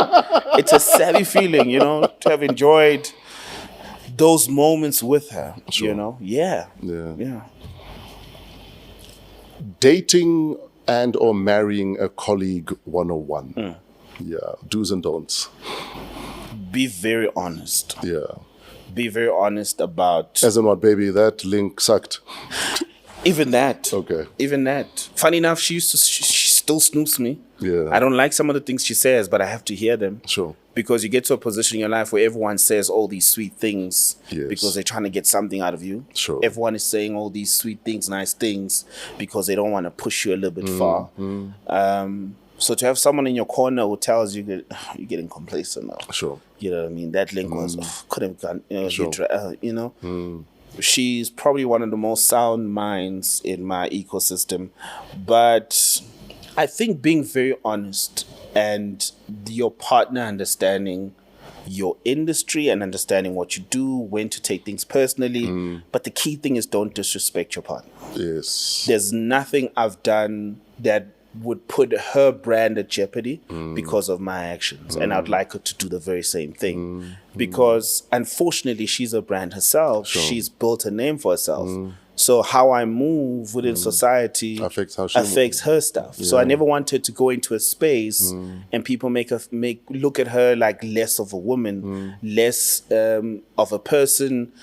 It's a Sabii feeling, you know, to have enjoyed those moments with her. Sure. You know? Yeah. Dating and or marrying a colleague 101. Yeah. Do's and don'ts. Be very honest. Yeah. Be very honest about... As in what, baby? That link sucked. Even that. Okay. Even that. Funny enough, she still snoops me. Yeah. I don't like some of the things she says, but I have to hear them. Sure. Because you get to a position in your life where everyone says all these sweet things because they're trying to get something out of you. Sure. Everyone is saying all these sweet things, nice things, because they don't want to push you a little bit far. So to have someone in your corner who tells you that you're getting complacent now. Sure. You know what I mean? That link was, could have gone, Sure. you know? She's probably one of the most sound minds in my ecosystem. But I think being very honest and your partner understanding your industry and understanding what you do, when to take things personally. But the key thing is don't disrespect your partner. Yes. There's nothing I've done that would put her brand at jeopardy because of my actions. And I'd like her to do the very same thing. Because unfortunately, she's a brand herself. Sure. She's built a name for herself. So how I move within society affects how she affects her stuff. So I never wanted to go into a space and people look at her like less of a woman, less of a person,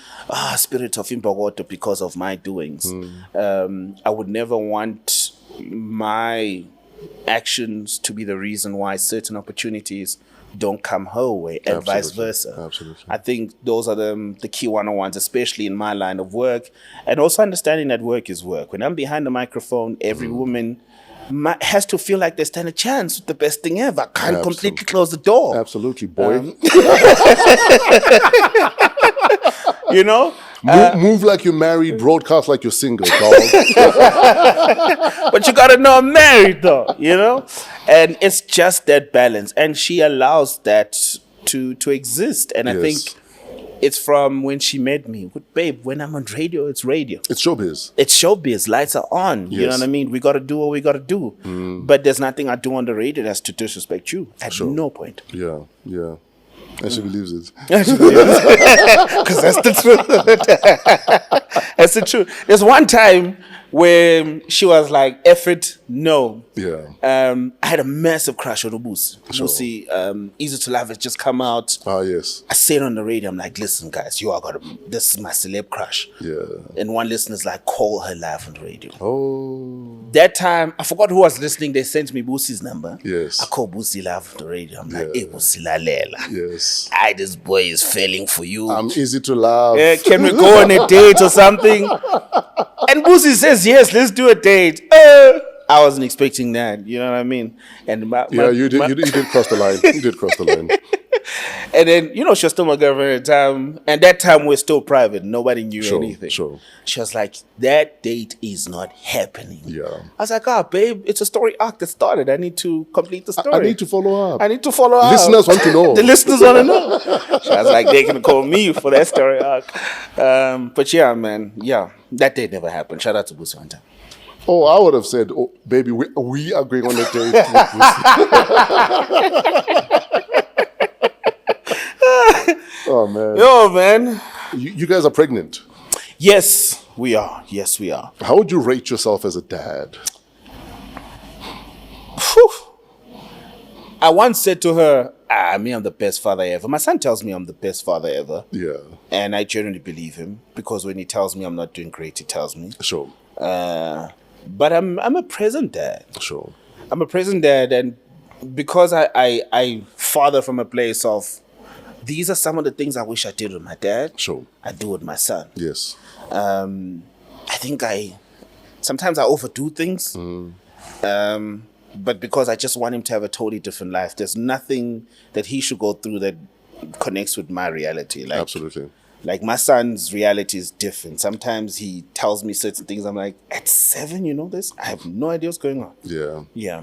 spirit of Imbogoto because of my doings. I would never want my actions to be the reason why certain opportunities don't come her way and vice versa. Absolutely. I think those are the key 101s, especially in my line of work. And also understanding that work is work. When I'm behind the microphone, every woman has to feel like they stand a chance with the best thing ever. I can't completely close the door. Absolutely, boy. You know? Move like you're married, broadcast like you're single, dog. But you gotta know I'm married though, you know? And it's just that balance. And she allows that to exist. And I think it's from when she met me. But babe, when I'm on radio, it's radio. It's showbiz. It's showbiz. Lights are on. You know what I mean? We gotta do what we gotta do. But there's nothing I do on the radio that's to disrespect you. At no point. Yeah. And she believes it. Because that's the truth. That's the truth. There's one time where she was like, F it, no. Yeah. I had a massive crush on Ubusi. Ubusi, Easy to Love has just come out. Ah, yes. I say it on the radio, I'm like, listen guys, this is my celeb crush. Yeah. And one listener's like, call her live on the radio. Oh. That time, I forgot who was listening. They sent me Busi's number. Yes. I called Busi live on the radio. I'm like, hey, Busi Lalela. Yes. This boy is failing for you. I'm easy to love. Can we go on a date or something? And Busi says, yes, let's do a date. I wasn't expecting that. You know what I mean? And you did cross the line. You did cross the line. And then, you know, she was still my girlfriend at the time. And that time we're still private. Nobody knew anything. Sure. She was like, that date is not happening. Yeah. I was like, babe, it's a story arc that started. I need to complete the story. I need to follow up. Listeners want to know. The listeners want to know. She was like, they can call me for that story arc. But yeah, man. Yeah. That date never happened. Shout out to Musa one time. Oh, I would have said, oh, baby, we are going on a date. Oh, man. Yo, man. You guys are pregnant. Yes, we are. Yes, we are. How would you rate yourself as a dad? Whew. I once said to her, I'm the best father ever. My son tells me I'm the best father ever. Yeah. And I genuinely believe him because when he tells me I'm not doing great, he tells me. Sure. But I'm a present dad. Sure. I'm a present dad, and because I father from a place of these are some of the things I wish I did with my dad. Sure. I do with my son. Yes. I think sometimes I overdo things. But because I just want him to have a totally different life. There's nothing that he should go through that connects with my reality. Like, absolutely. Like my son's reality is different. Sometimes he tells me certain things. I'm like, at 7, you know this? I have no idea what's going on. Yeah. Yeah.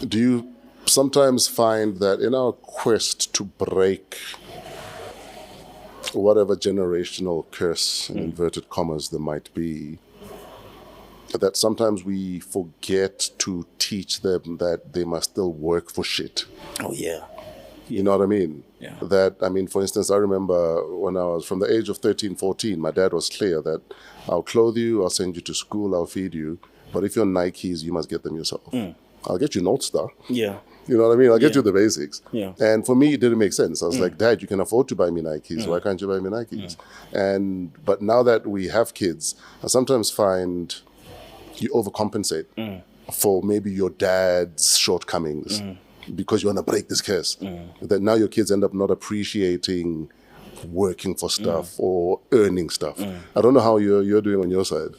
Do you sometimes find that in our quest to break whatever generational curse, in inverted commas, there might be, that sometimes we forget to teach them that they must still work for shit? Oh, yeah. You know what I mean? Yeah. For instance, I remember when I was from the age of 13, 14, my dad was clear that I'll clothe you, I'll send you to school, I'll feed you, but if you're Nikes, you must get them yourself. I'll get you North Star. Yeah. You know what I mean? I'll get you the basics. Yeah. And for me, it didn't make sense. I was like, Dad, you can afford to buy me Nikes. Why can't you buy me Nikes? But now that we have kids, I sometimes find you overcompensate for maybe your dad's shortcomings because you want to break this curse. That now your kids end up not appreciating working for stuff or earning stuff. I don't know how you're doing on your side.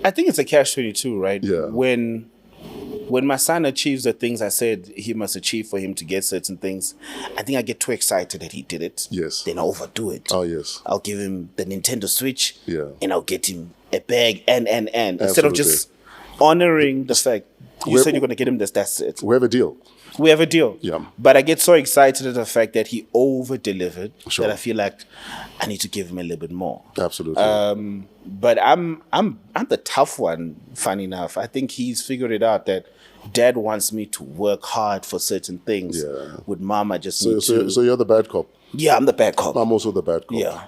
I think it's a catch-22, right? Yeah. When my son achieves the things I said he must achieve for him to get certain things, I think I get too excited that he did it. Yes. Then I overdo it. Oh, yes. I'll give him the Nintendo Switch. Yeah. And I'll get him a bag and. Instead of just honoring the fact you said you're going to get him this, that's it. We have a deal. We have a deal. Yeah. But I get so excited at the fact that he over-delivered Sure. that I feel like I need to give him a little bit more. Absolutely. But I'm the tough one, funny enough. I think he's figured it out that Dad wants me to work hard for certain things. Yeah. With Mom, I just need So to... you're the bad cop. Yeah, I'm the bad cop. I'm also the bad cop. Yeah.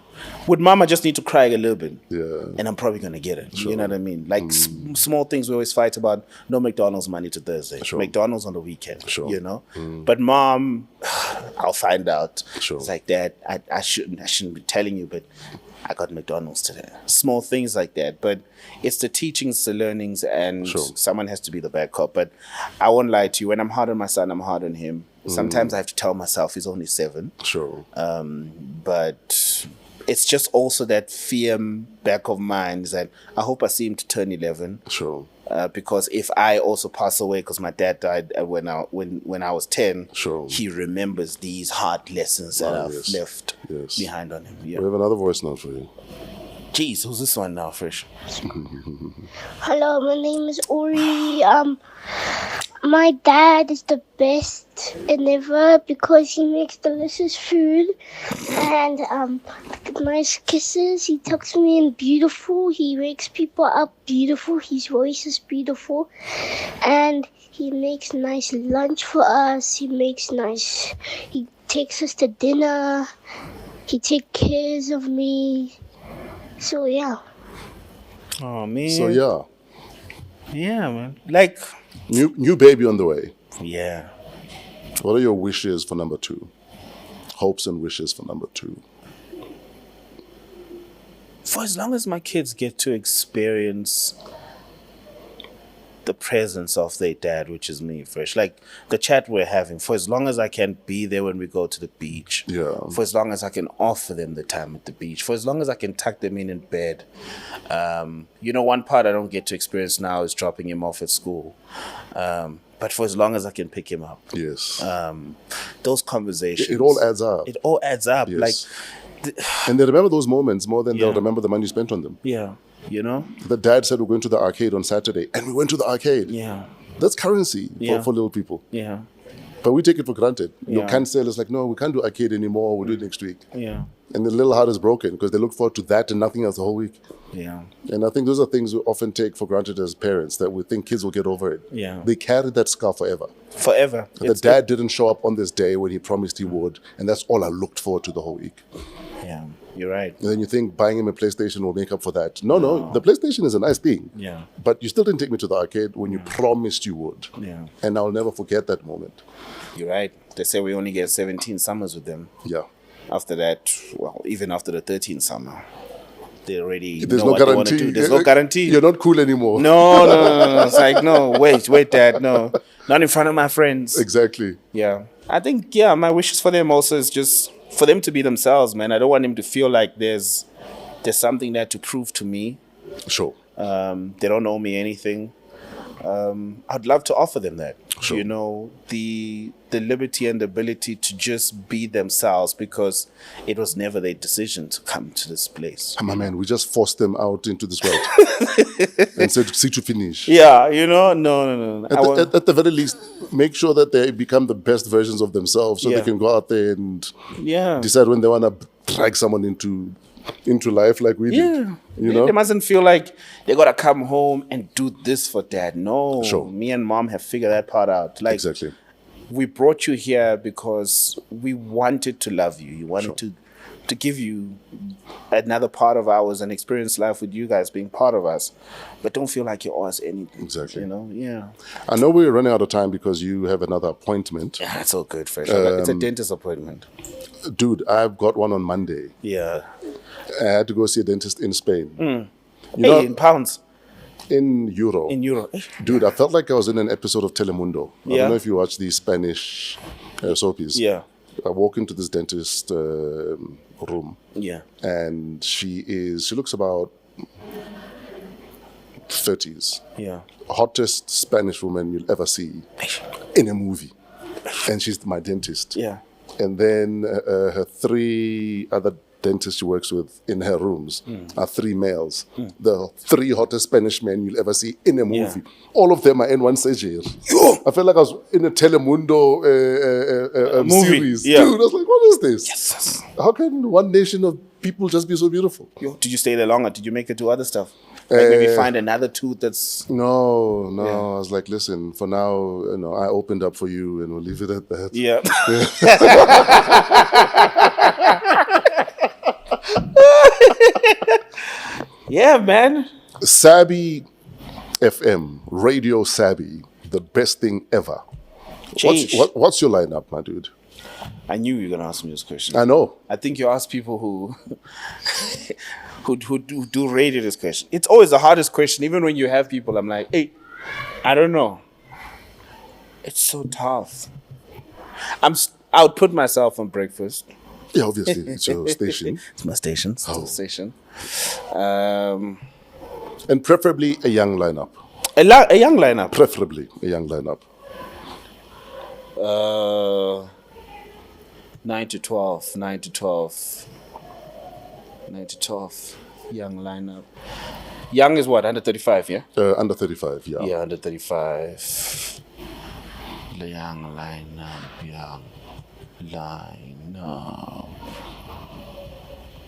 With Mom, I just need to cry a little bit. Yeah. And I'm probably going to get it. Sure. You know what I mean? Like small things we always fight about. No McDonald's Monday to Thursday. Sure. McDonald's on the weekend. Sure. You know? But Mom, I'll find out. Sure. It's like, Dad, I shouldn't be telling you, but I got McDonald's today. Small things like that. But it's the teachings, the learnings, and someone has to be the bad cop. But I won't lie to you. When I'm hard on my son, I'm hard on him. Sometimes I have to tell myself he's only 7. Sure. But it's just also that fear back of mind that I hope I see him to turn 11. Sure. Because if I also pass away, because my dad died when I was 10, Sure. he remembers these hard lessons that I've left behind on him. Yeah. We have another voice note for you. Jeez, who's this one now, Fresh? Hello, my name is Ori. My dad is the best ever because he makes delicious food and nice kisses. He tucks me in beautiful. He wakes people up beautiful. His voice is beautiful. And he makes nice lunch for us. He takes us to dinner. He takes care of me. So, yeah. Oh, man. So, yeah. Yeah, man. Like... New baby on the way. Yeah. What are your wishes for number 2? Hopes and wishes for number 2? For as long as my kids get to experience the presence of their dad, which is me, Fresh. Like the chat we're having, for as long as I can be there when we go to the beach. Yeah. For as long as I can offer them the time at the beach. For as long as I can tuck them in bed. You know, one part I don't get to experience now is dropping him off at school. but for as long as I can pick him up. Yes. Those conversations. It all adds up. It all adds up. Yes. Like, and they remember those moments more than they'll remember the money spent on them. Yeah. You know? The dad said we're going to the arcade on Saturday, and we went to the arcade. Yeah. That's currency for little people. Yeah. But we take it for granted. Yeah. Your cancel is like, no, we can't do arcade anymore. We'll do it next week. Yeah. And the little heart is broken because they look forward to that and nothing else the whole week. Yeah. And I think those are things we often take for granted as parents, that we think kids will get over it. Yeah. They carry that scar forever. Forever. The dad didn't show up on this day when he promised he would, and that's all I looked forward to the whole week. Yeah, you're right. And then you think buying him a PlayStation will make up for that. No, the PlayStation is a nice thing. Yeah. But you still didn't take me to the arcade when you promised you would. Yeah. And I'll never forget that moment. You're right. They say we only get 17 summers with them. Yeah. After that, well, even after the 13th summer, they already There's know no what they want guarantee. to do. There's no guarantee. You're not cool anymore. No. It's like, no, wait, Dad, no. Not in front of my friends. Exactly. Yeah. I think, my wishes for them also is just for them to be themselves, man. I don't want them to feel like there's something there to prove to me. Sure. They don't owe me anything. I'd love to offer them that. Sure. You know, the liberty and the ability to just be themselves, because it was never their decision to come to this place. My man, we just forced them out into this world and said, see to finish. Yeah, you know, no. At the very least, make sure that they become the best versions of themselves so they can go out there and decide when they want to drag someone into life like we did. You know? They mustn't feel like they gotta come home and do this for dad. No. Sure. Me and mom have figured that part out. Like, exactly. We brought you here because we wanted to love you. You wanted to give you another part of ours and experience life with you guys being part of us. But don't feel like you owe us anything. Exactly. You know? Yeah. I know we're running out of time because you have another appointment. Yeah, it's all good, Fresh. It's a dentist appointment. Dude, I've got one on Monday. Yeah. I had to go see a dentist in Spain. You know, in pounds. In euro. In euro. Dude, I felt like I was in an episode of Telemundo. I Yeah. don't know if you watch these Spanish soapies. Yeah. I walk into this dentist room. Yeah. And she looks about 30s. Yeah. Hottest Spanish woman you'll ever see in a movie. And she's my dentist. Yeah. And then her 3 other dentists she works with in her rooms are 3 males. The 3 hottest Spanish men you'll ever see in a movie. All of them are in one surgery. I felt like I was in a Telemundo movie. series. Yeah. Dude, I was like, what is this? Yes. How can one nation of people just be so beautiful? Did you stay there longer? Did you make it do other stuff? Like maybe find another tooth that's... No. I was like, listen, for now, I opened up for you and we'll leave it at that. Yeah. Yeah, man. Sabii FM, Radio Sabii, the best thing ever. What's your lineup, my dude? I knew you were gonna ask me this question. I know. I think you ask people who who do radio this question. It's always the hardest question. Even when you have people, I'm like, hey, I don't know. It's so tough. I would put myself on breakfast. Yeah, obviously, it's your station. It's my station. It's the station. And preferably a young lineup. A young lineup. Preferably a young lineup. 9 to 12. Young lineup. Young is what? Under 35, yeah? Under 35, yeah. Yeah, under 35. Young lineup.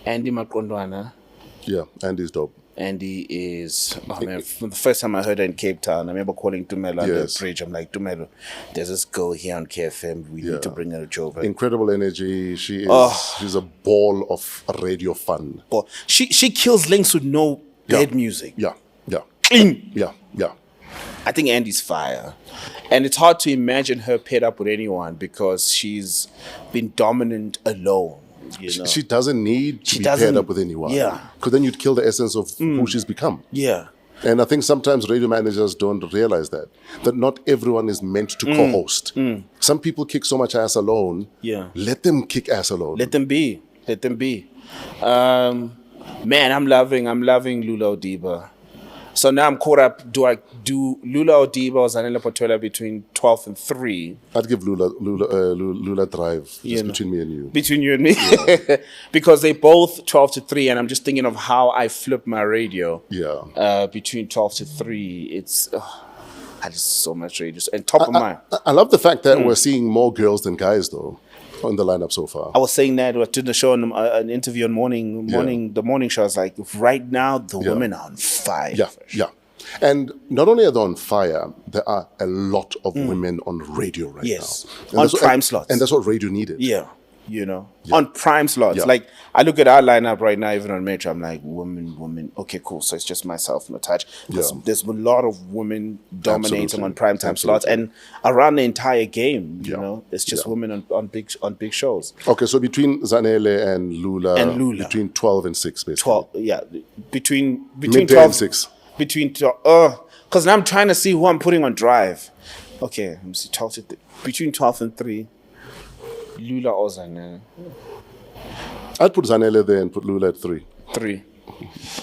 Andy Makondwana. Yeah, Andy's dope. Andy is, man, from the first time I heard her in Cape Town, I remember calling Tumelo on the bridge. I'm like, Tumelo, there's this girl here on KFM. We need to bring her to Joburg. Incredible energy. She's a ball of radio fun. She kills links with no bad music. Yeah. Clean. Yeah. I think Andy's fire. And it's hard to imagine her paired up with anyone because she's been dominant alone. You know? She doesn't need to be paired up with anyone. Yeah. Because then you'd kill the essence of who she's become. Yeah. And I think sometimes radio managers don't realize that not everyone is meant to co-host. Some people kick so much ass alone. Yeah. Let them kick ass alone. Let them be. Man, I'm loving Lula Odiba. So now I'm caught up. Do I do Lula Odiba or Zanele Potola between 12 and 3? I'd give Lula drive, just between me and you. Between you and me? Yeah. Because they both 12 to 3, and I'm just thinking of how I flip my radio. Yeah. Between 12 to 3, it's... I just so much radio. And top of mind. I love the fact that we're seeing more girls than guys, though, on the lineup so far. I was saying that to the show, an interview on the morning show. I was like, right now, the women are on fire. Yeah. And not only are they on fire, there are a lot of women on radio right now. On prime slots. And that's what radio needed. Yeah. On prime slots. Yeah. Like, I look at our lineup right now, even on Metro, I'm like, women. Okay, cool. So it's just myself, no touch. There's a lot of women dominating on prime time slots, and around the entire game, you know, it's just women on big shows. Okay, so between Zanele and Lula, between 12 and 6, basically. 12, between midday 12 and 6. Because now I'm trying to see who I'm putting on drive. Okay, let me see. Between 12 and 3. Lula or Zanele? I'd put Zanele there and put Lula at 3. 3.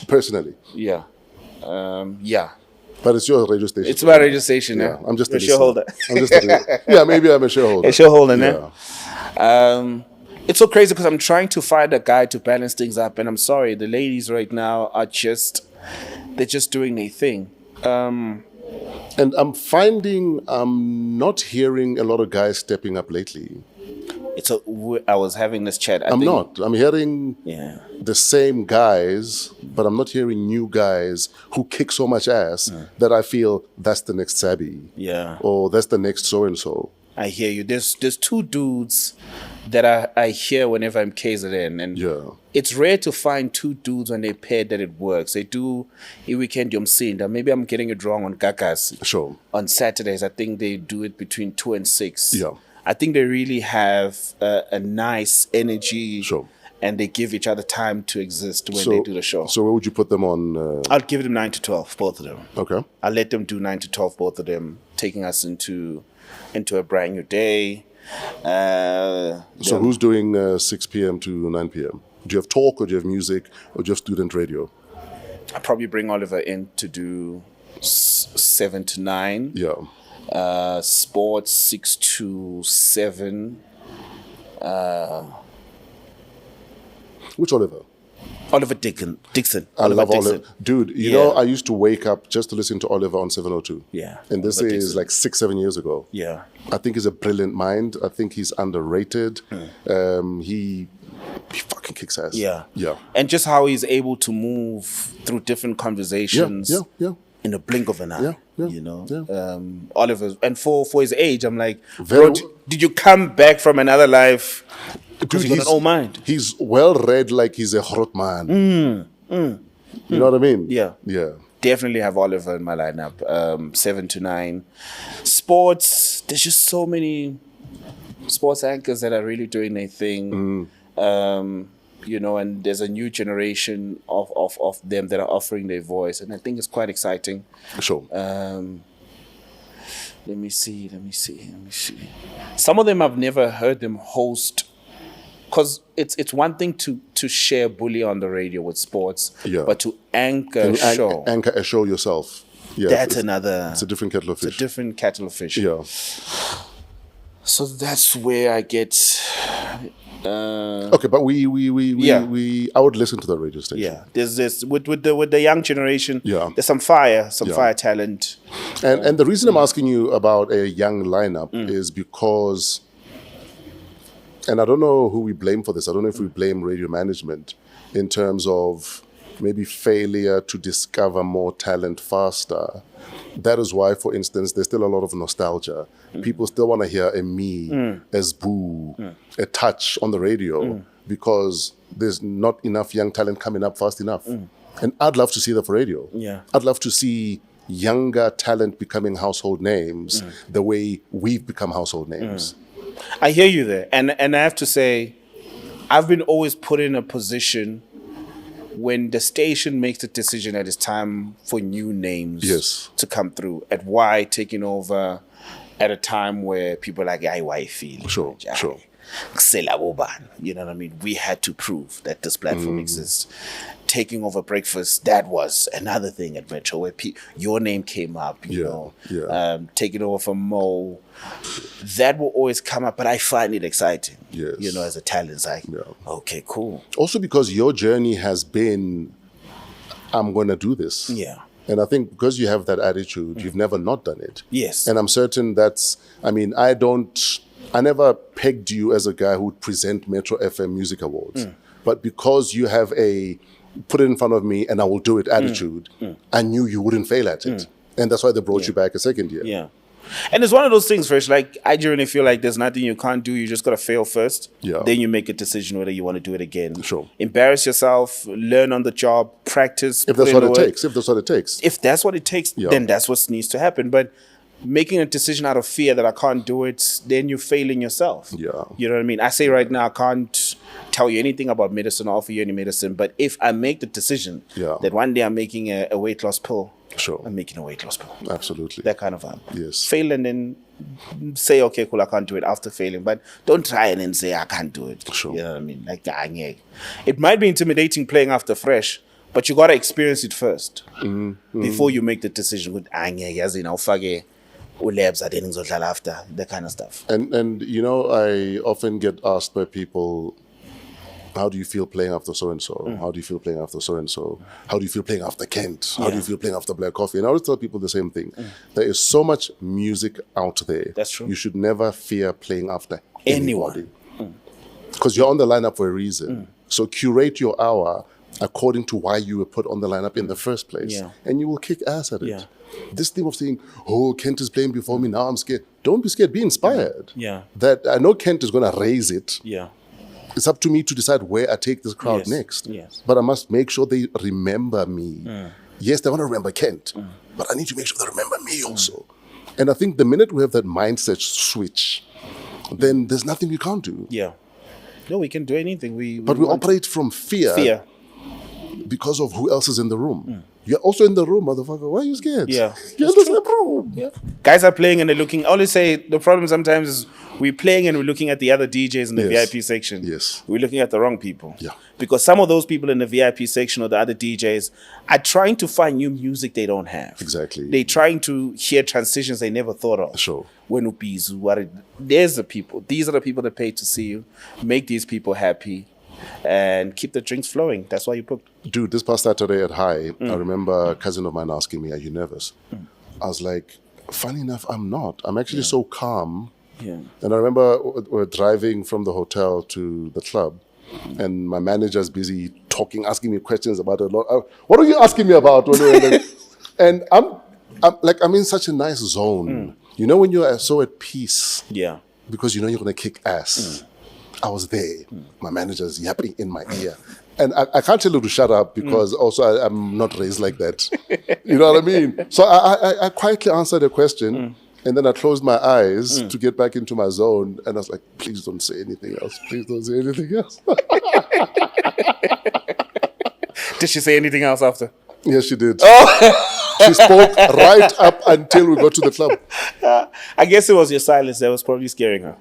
Personally. Yeah. But it's your radio station. It's my radio station, yeah. I'm just a shareholder. Maybe I'm a shareholder. A shareholder, yeah. It's so crazy because I'm trying to find a guy to balance things up, and I'm sorry, the ladies right now are they're just doing their thing. And I'm finding I'm not hearing a lot of guys stepping up lately. I was having this chat. I'm hearing the same guys, but I'm not hearing new guys who kick so much ass that I feel that's the next Sabii. Yeah. Or that's the next so-and-so. I hear you. There's 2 dudes that I hear whenever I'm KZN. And it's rare to find 2 dudes when they pair that it works. They do a weekend Yomsinda. Maybe I'm getting it wrong on Gagas. Sure. On Saturdays, I think they do it between 2 and 6. Yeah. I think they really have a nice energy. Sure. And they give each other time to exist when they do the show. So where would you put them on? I'll give them 9 to 12, both of them. Okay. I'll let them do 9 to 12, both of them, taking us into a brand new day. So who's doing 6 p.m. to 9 p.m.? Do you have talk, or do you have music, or do you have student radio? I'll probably bring Oliver in to do 7 to 9. Yeah. Sports 6 to 7. Which Oliver? Oliver Dixon. I love Oliver. Dude, you know, I used to wake up just to listen to Oliver on 702. Yeah. And this is like 6-7 years ago. Yeah. I think he's a brilliant mind. I think he's underrated. He fucking kicks ass. Yeah. Yeah. And just how he's able to move through different conversations. Yeah. In a blink of an eye. Yeah. You know? Oliver, and for his age, I'm like, bro, did you come back from another life? Because he's got an old mind. He's well read, like he's a hot man. You know what I mean? Yeah. Definitely have Oliver in my lineup. 7 to 9. Sports, there's just so many sports anchors that are really doing their thing. You know, and there's a new generation of them that are offering their voice, and I think it's quite exciting. Sure. Let me see. Some of them I've never heard them host. Because it's one thing to share bully on the radio with sports, but to anchor a show. Anchor a show yourself. Yeah, that's another... It's a different kettle of fish. It's a different kettle of fish. Yeah. So that's where I get... okay, but I would listen to the radio station. Yeah, there's this with the young generation. Yeah, there's some fire talent. And the reason I'm asking you about a young lineup is because... And I don't know who we blame for this. I don't know if we blame radio management in terms of maybe failure to discover more talent faster. That is why, for instance, there's still a lot of nostalgia. People still want to hear a me, a Zboo, a touch on the radio because there's not enough young talent coming up fast enough. And I'd love to see that for radio. Yeah. I'd love to see younger talent becoming household names the way we've become household names. I hear you there. And I have to say, I've been always put in a position when the station makes the decision that it's time for new names to come through. At Y taking over at a time where people are like, why feel? Sure. You know what I mean? We had to prove that this platform exists. Taking over breakfast, that was another thing at Metro where your name came up, you know. Taking over from Mo, that will always come up, but I find it exciting. Yes. You know, as a talent, it's like, okay, cool. Also because your journey has been, I'm going to do this. Yeah. And I think because you have that attitude, you've never not done it. Yes. And I'm certain I never pegged you as a guy who would present Metro FM Music Awards. But because you have put it in front of me and I will do it attitude, I knew you wouldn't fail at it. And that's why they brought you back a second year. Yeah. And it's one of those things, Fresh, like I genuinely feel like there's nothing you can't do. You just got to fail first. Yeah. Then you make a decision whether you want to do it again. Sure. Embarrass yourself, learn on the job, practice. If that's what it takes. If that's what it takes. If that's what it takes, then that's what needs to happen. But making a decision out of fear that I can't do it, then you're failing yourself. Yeah. You know what I mean? I say right now, I can't tell you anything about medicine or offer you any medicine. But if I make the decision that one day I'm making a weight loss pill, I'm making a weight loss pill. Absolutely. That kind of vibe. Yes. Fail and then say, okay, cool, I can't do it after failing. But don't try and then say, I can't do it. Sure. You know what I mean? Like, it might be intimidating playing after Fresh, but you got to experience it first before you make the decision with, after, that kind of stuff. And you know, I often get asked by people, how do you feel playing after so-and-so? How do you feel playing after so-and-so? How do you feel playing after Kent? How do you feel playing after Black Coffee? And I always tell people the same thing. There is so much music out there. That's true. You should never fear playing after anybody. Because you're on the lineup for a reason. So curate your hour according to why you were put on the lineup in the first place. And you will kick ass at it. This thing of saying, oh, Kent is playing before me, now I'm scared. Don't be scared, be inspired. That I know Kent is going to raise it. It's up to me to decide where I take this crowd next. But I must make sure they remember me. Yes, they want to remember Kent, but I need to make sure they remember me also. And I think the minute we have that mindset switch, then there's nothing we can't do. No, we can do anything. But we operate from fear because of who else is in the room. You're also in the room, motherfucker. Why are you scared? You're in the same room. Guys are playing and they're looking. I always say the problem sometimes is we're playing and we're looking at the other DJs in the VIP section. We're looking at the wrong people. Because some of those people in the VIP section or the other DJs are trying to find new music they don't have. Exactly. They're trying to hear transitions they never thought of. Sure. There's the people. These are the people that pay to see you. Make these people happy. And keep the drinks flowing. That's why you booked. Dude, this past Saturday at High, I remember a cousin of mine asking me, are you nervous? I was like, funny enough, I'm not. I'm actually so calm. And I remember we're driving from the hotel to the club, and my manager's busy talking, asking me questions about a lot. What are you asking me about? And I'm in such a nice zone. You know when you're so at peace? Because you know you're going to kick ass. I was there. My manager's yapping in my ear. And I can't tell you to shut up because also I'm not raised like that. You know what I mean? So I quietly answered a question and then I closed my eyes to get back into my zone. And I was like, please don't say anything else. Please don't say anything else. Did she say anything else after? Yes, she did. She spoke right up until we got to the club. I guess it was your silence that was probably scaring her.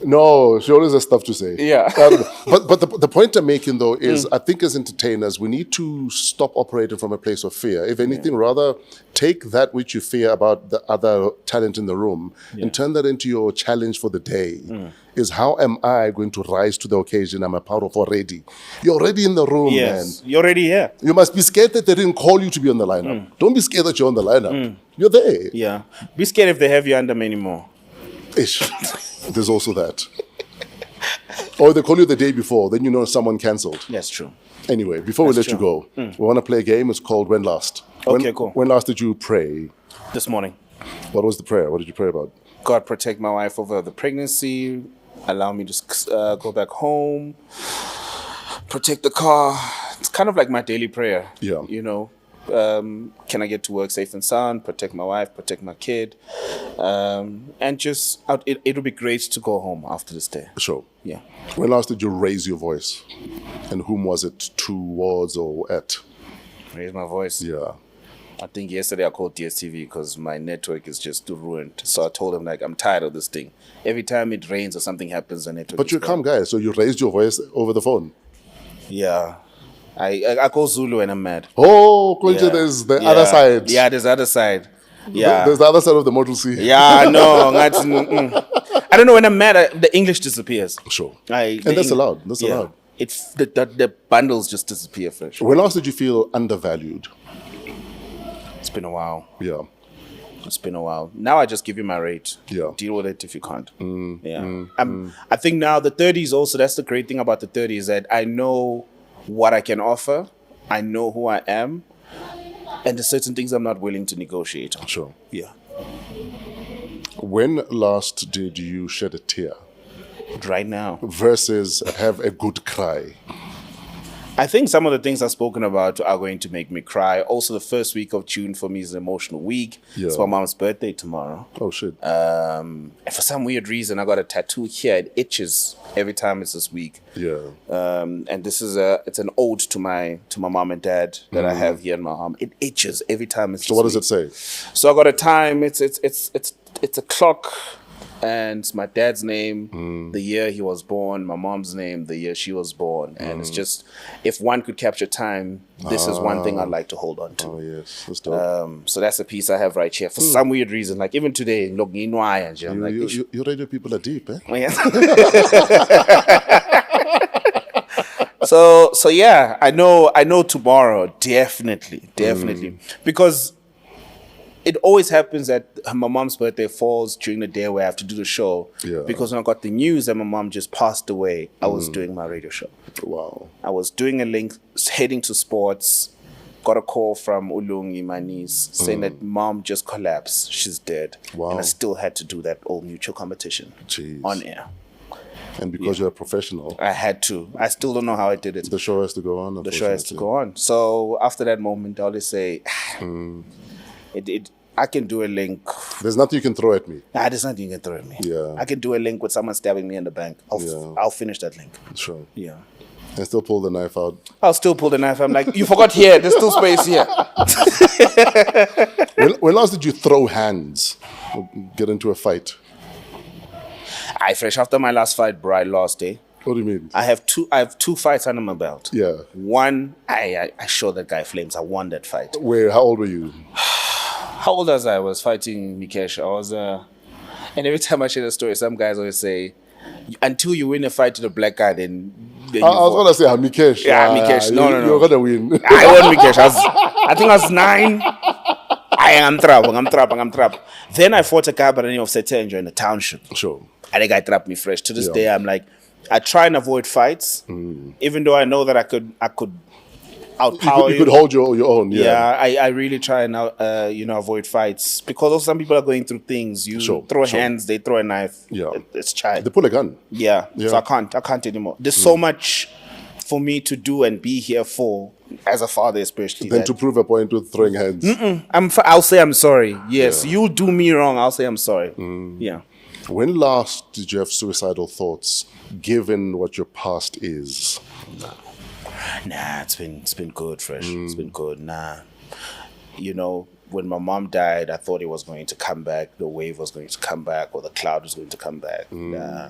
No, she always has stuff to say. But the point I'm making, though, is I think as entertainers, we need to stop operating from a place of fear. If anything, rather take that which you fear about the other talent in the room and turn that into your challenge for the day. Is how am I going to rise to the occasion I'm a part of already? You're already in the room, man. You're already here. You must be scared that they didn't call you to be on the lineup. Don't be scared that you're on the lineup. You're there. Be scared if they have you under many more. Ish. There's also that. Or they call you the day before, then you know someone cancelled. That's true. Anyway, before we let you go, we want to play a game. It's called When Last. Cool. When last did you pray? This morning. What was the prayer? What did you pray about? God protect my wife over the pregnancy. Allow me to go back home. Protect the car. It's kind of like my daily prayer. You know. Can I get to work safe and sound, protect my wife, protect my kid, and just it would be great to go home after this day. Sure. When last did you raise your voice, and whom was it towards or at? Raise my voice. I think yesterday I called DSTV because my network is just ruined. So I told him, like, I'm tired of this thing. Every time it rains or something happens, the network But you're a calm guy, so you raised your voice over the phone. Yeah. I call Zulu when I'm mad. Oh, Kunje, there's the other side. Yeah, there's the other side. Yeah. There's the other side of the Model C. Yeah, no. I don't know, when I'm mad, the English disappears. Sure. And that's allowed. That's allowed. The bundles just disappear, fresh. When last did you feel undervalued? It's been a while. Yeah. It's been a while. Now I just give you my rate. Yeah. Deal with it if you can't. I think now the 30s also, that's the great thing about the 30s, that I know what I can offer. I know who I am. And there's certain things I'm not willing to negotiate on. Sure. Yeah. When last did you shed a tear? Right now. Versus have a good cry. I think some of the things I've spoken about are going to make me cry. Also, the first week of June for me is an emotional week. Yeah. It's my mom's birthday tomorrow. Oh, shit. And for some weird reason, I got a tattoo here. It itches every time it's this week. Yeah. And this is it's an ode to my mom and dad that I have here in my arm. It itches every time it's. So what does it say? So I got a time. It's a clock. And it's my dad's name, the year he was born, my mom's name, the year she was born. And it's just, if one could capture time, this is one thing I'd like to hold on to. Oh, yes. That's dope. So that's a piece I have right here. For some weird reason, like even today, look, I'm like, you radio people are deep, eh? So yeah, I know tomorrow, definitely. Because it always happens that my mom's birthday falls during the day where I have to do the show. Yeah. Because when I got the news that my mom just passed away, I was doing my radio show. Wow. I was doing a link, heading to sports, got a call from Ulungi, my niece, saying that mom just collapsed. She's dead. Wow. And I still had to do that old mutual competition on air. And because you're a professional, I had to. I still don't know how I did it. The show has to go on. The show has to go on. So after that moment, I always say, I can do a link. There's nothing you can throw at me. Nah, there's nothing you can throw at me. Yeah. I can do a link with someone stabbing me in the bank. I'll finish that link. Sure. Yeah. And still pull the knife out. I'll still pull the knife. I'm like, you forgot here. There's still space here. When last did you throw hands? Or get into a fight? Fresh after my last fight, bro, I lost, eh? What do you mean? I have two fights under my belt. Yeah. One, I showed that guy flames. I won that fight. Where? How old were you? How old was I? I was fighting Mikesh. I was, and every time I share the story, some guys always say, until you win a fight to the black guy, then I was going to say Mikesh. Yeah, Mikesh. No. You're going to win. I won Mikesh. I think I was 9. I'm trapped. Then I fought a guy by the name of Setenjo in the township. Sure. And the guy trapped me fresh. To this day, I'm like, I try and avoid fights, even though I know that I could outpower you could hold your own. Yeah, I really try and avoid fights, because also some people are going through things. You throw hands, they throw a knife. Yeah, it's child. They pull a gun. Yeah. So I can't anymore. There's so much for me to do and be here for as a father, especially. Then to prove a point with throwing hands. I'll say I'm sorry. Yes, you do me wrong. I'll say I'm sorry. Yeah. When last did you have suicidal thoughts, given what your past is? Nah, it's been good, fresh. It's been good. Nah, when my mom died, I thought it was going to come back. The wave was going to come back, or the cloud was going to come back. Nah.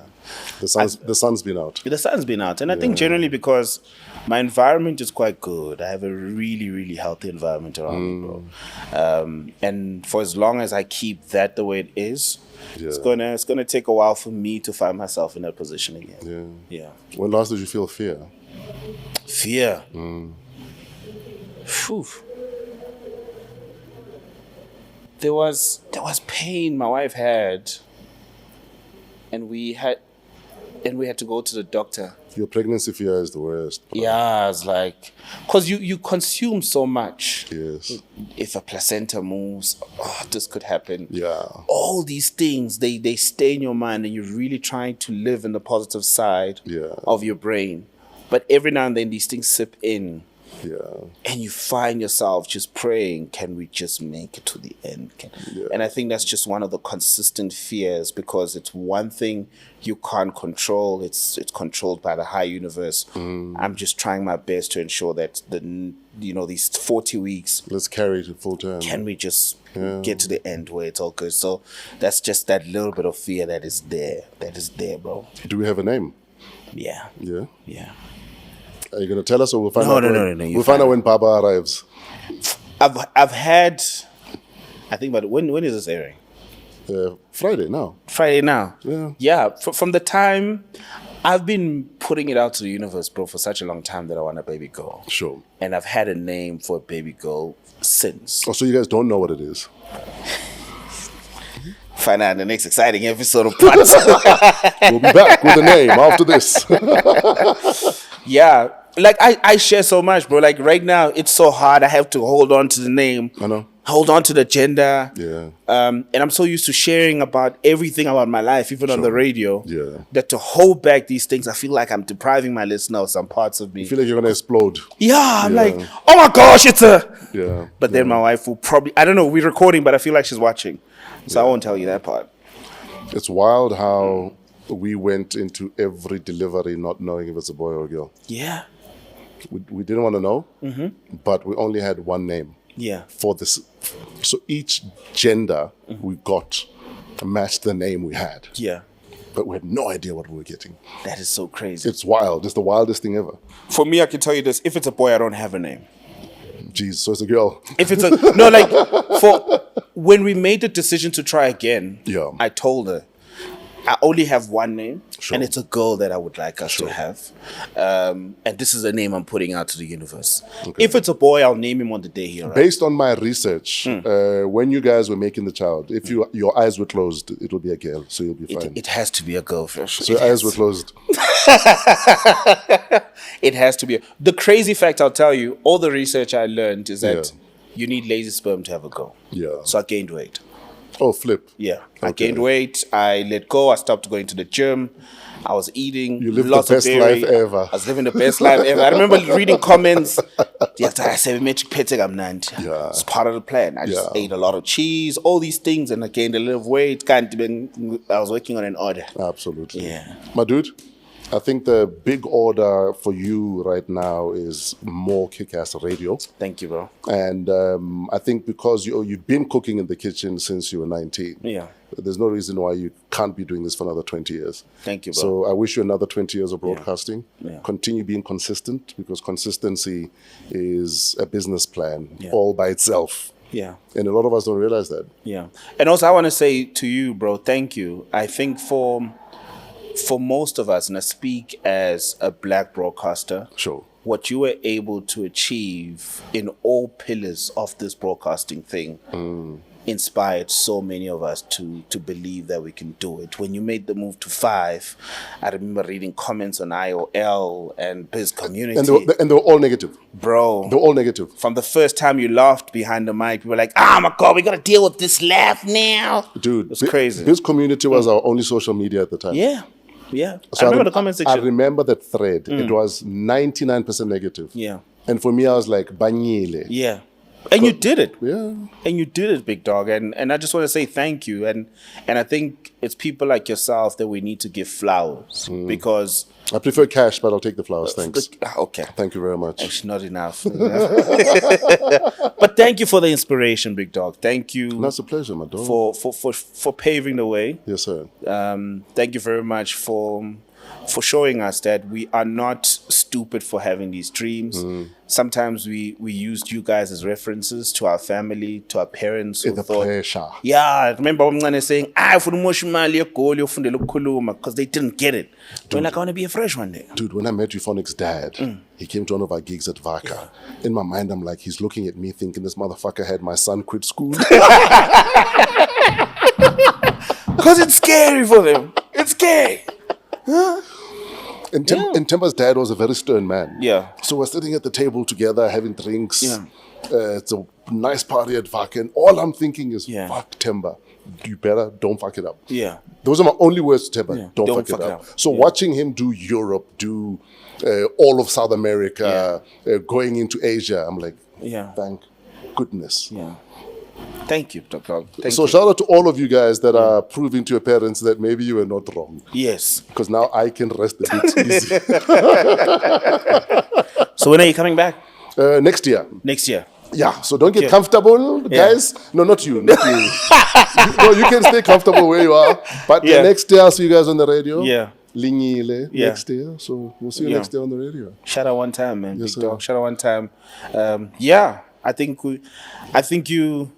The sun's been out. The sun's been out, and I think generally because my environment is quite good. I have a really, really healthy environment around me, bro. And for as long as I keep that the way it is, it's gonna take a while for me to find myself in that position again. Yeah. When last did you feel fear? Fear. Phew. There was pain my wife had, and we had to go to the doctor. Your pregnancy fear is the worst. Yeah, it's like, because you consume so much. Yes. If a placenta moves, this could happen. Yeah. All these things, they stay in your mind, and you're really trying to live in the positive side of your brain. But every now and then these things sip in. Yeah. And you find yourself just praying, can we just make it to the end? And I think that's just one of the consistent fears, because it's one thing you can't control. It's controlled by the high universe. I'm just trying my best to ensure that these 40 weeks, let's carry it to full term. Can we just get to the end where it's all good? So that's just that little bit of fear that is there, bro. Do we have a name? Yeah. Yeah? Yeah. Are you going to tell us, or we'll find out? No. We'll find out when Papa arrives. I've had, I think, but when is this airing? Friday now. Yeah. From the time I've been putting it out to the universe, bro, for such a long time that I want a baby girl. Sure. And I've had a name for a baby girl since. Oh, so you guys don't know what it is? Find out in the next exciting episode of Putz. We'll be back with a name after this. Yeah. Like, I share so much, bro. Like, right now, it's so hard. I have to hold on to the name. I know. Hold on to the gender. Yeah. And I'm so used to sharing about everything about my life, even on the radio. Yeah. That to hold back these things, I feel like I'm depriving my listener of some parts of me. You feel like you're going to explode. Yeah, I'm like, oh my gosh, it's a... Yeah. But then my wife will probably... I don't know, we're recording, but I feel like she's watching. So I won't tell you that part. It's wild how we went into every delivery not knowing if it's a boy or a girl. Yeah. We didn't want to know, but we only had one name. Yeah. For this. So each gender we got matched the name we had. Yeah. But we had no idea what we were getting. That is so crazy. It's wild. It's the wildest thing ever. For me, I can tell you this. If it's a boy, I don't have a name. Jeez, so it's a girl. If it's a... No, like, when we made the decision to try again, I told her, I only have one name, and it's a girl that I would like us to have. And this is a name I'm putting out to the universe. Okay. If it's a boy, I'll name him on the day he arrives. Based on my research, when you guys were making the child, if your eyes were closed, it will be a girl, so you'll be fine. It has to be a girl, Fresh. So your eyes were closed. It has to be. The crazy fact I'll tell you, all the research I learned is that you need lazy sperm to have a girl. Yeah. So I gained weight. Oh, flip. Yeah. Okay. I gained weight. I let go. I stopped going to the gym. I was eating. You lived lots the best of dairy. life ever. I was living the best life ever. I remember reading comments. It's part of the plan. I just ate a lot of cheese, all these things, and I gained a little weight. I was working on an order. Absolutely. Yeah. My dude, I think the big order for you right now is more kick-ass radio. Thank you, bro. And I think because you've been cooking in the kitchen since you were 19. Yeah. There's no reason why you can't be doing this for another 20 years. Thank you, bro. So I wish you another 20 years of broadcasting. Yeah. Continue being consistent, because consistency is a business plan all by itself. Yeah. And a lot of us don't realize that. Yeah. And also I want to say to you, bro, thank you. I think for most of us, and I speak as a black broadcaster, what you were able to achieve in all pillars of this broadcasting thing inspired so many of us to believe that we can do it. When you made the move to 5, I remember reading comments on IOL and Biz Community. And they were all negative. Bro. They were all negative. From the first time you laughed behind the mic, we were like, oh my God, we got to deal with this laugh now. Dude. It's crazy. Biz Community was our only social media at the time. Yeah. Yeah. So I remember the comment section. I remember that thread. It was 99% negative. Yeah. And for me, I was like, Banyile. Yeah. And you did it. Yeah. And you did it, big dog. And I just want to say thank you. And I think it's people like yourself that we need to give flowers, because... I prefer cash, but I'll take the flowers, thanks. Okay. Thank you very much. It's not enough. But thank you for the inspiration, big dog. Thank you. That's a pleasure, my dog. For paving the way. Yes, sir. Thank you very much for showing us that we are not stupid for having these dreams. Sometimes we used you guys as references to our family, to our parents. The pressure. Yeah, I remember Mngane saying, because they didn't get it. We're like, I want to be a fresh one day. Dude, when I met Euphonics' dad, he came to one of our gigs at Vaka. Yeah. In my mind, I'm like, he's looking at me thinking this motherfucker had my son quit school. Because it's scary for them. It's scary. Huh? And Temba's dad was a very stern man. Yeah. So we're sitting at the table together having drinks. Yeah. It's a nice party at Vaken. All I'm thinking is, Yeah. fuck Temba. You better don't fuck it up. Yeah. Those are my only words to Temba. Yeah. Don't fuck it up. So watching him do Europe, do all of South America, going into Asia, I'm like, thank goodness. Yeah. Thank you, Dr. Thank So you. shout out to all of you guys that are proving to your parents that maybe you were not wrong. Yes. Because now I can rest a bit easy. So when are you coming back? Next year. Next year. Yeah, so don't get comfortable, guys. No, not you. Not you. No, you can stay comfortable where you are. But next year, I'll see you guys on the radio. Yeah. Lingile next year. So we'll see you next year on the radio. Shout out one time, man. Yes, Big sir. dog. Shout out one time.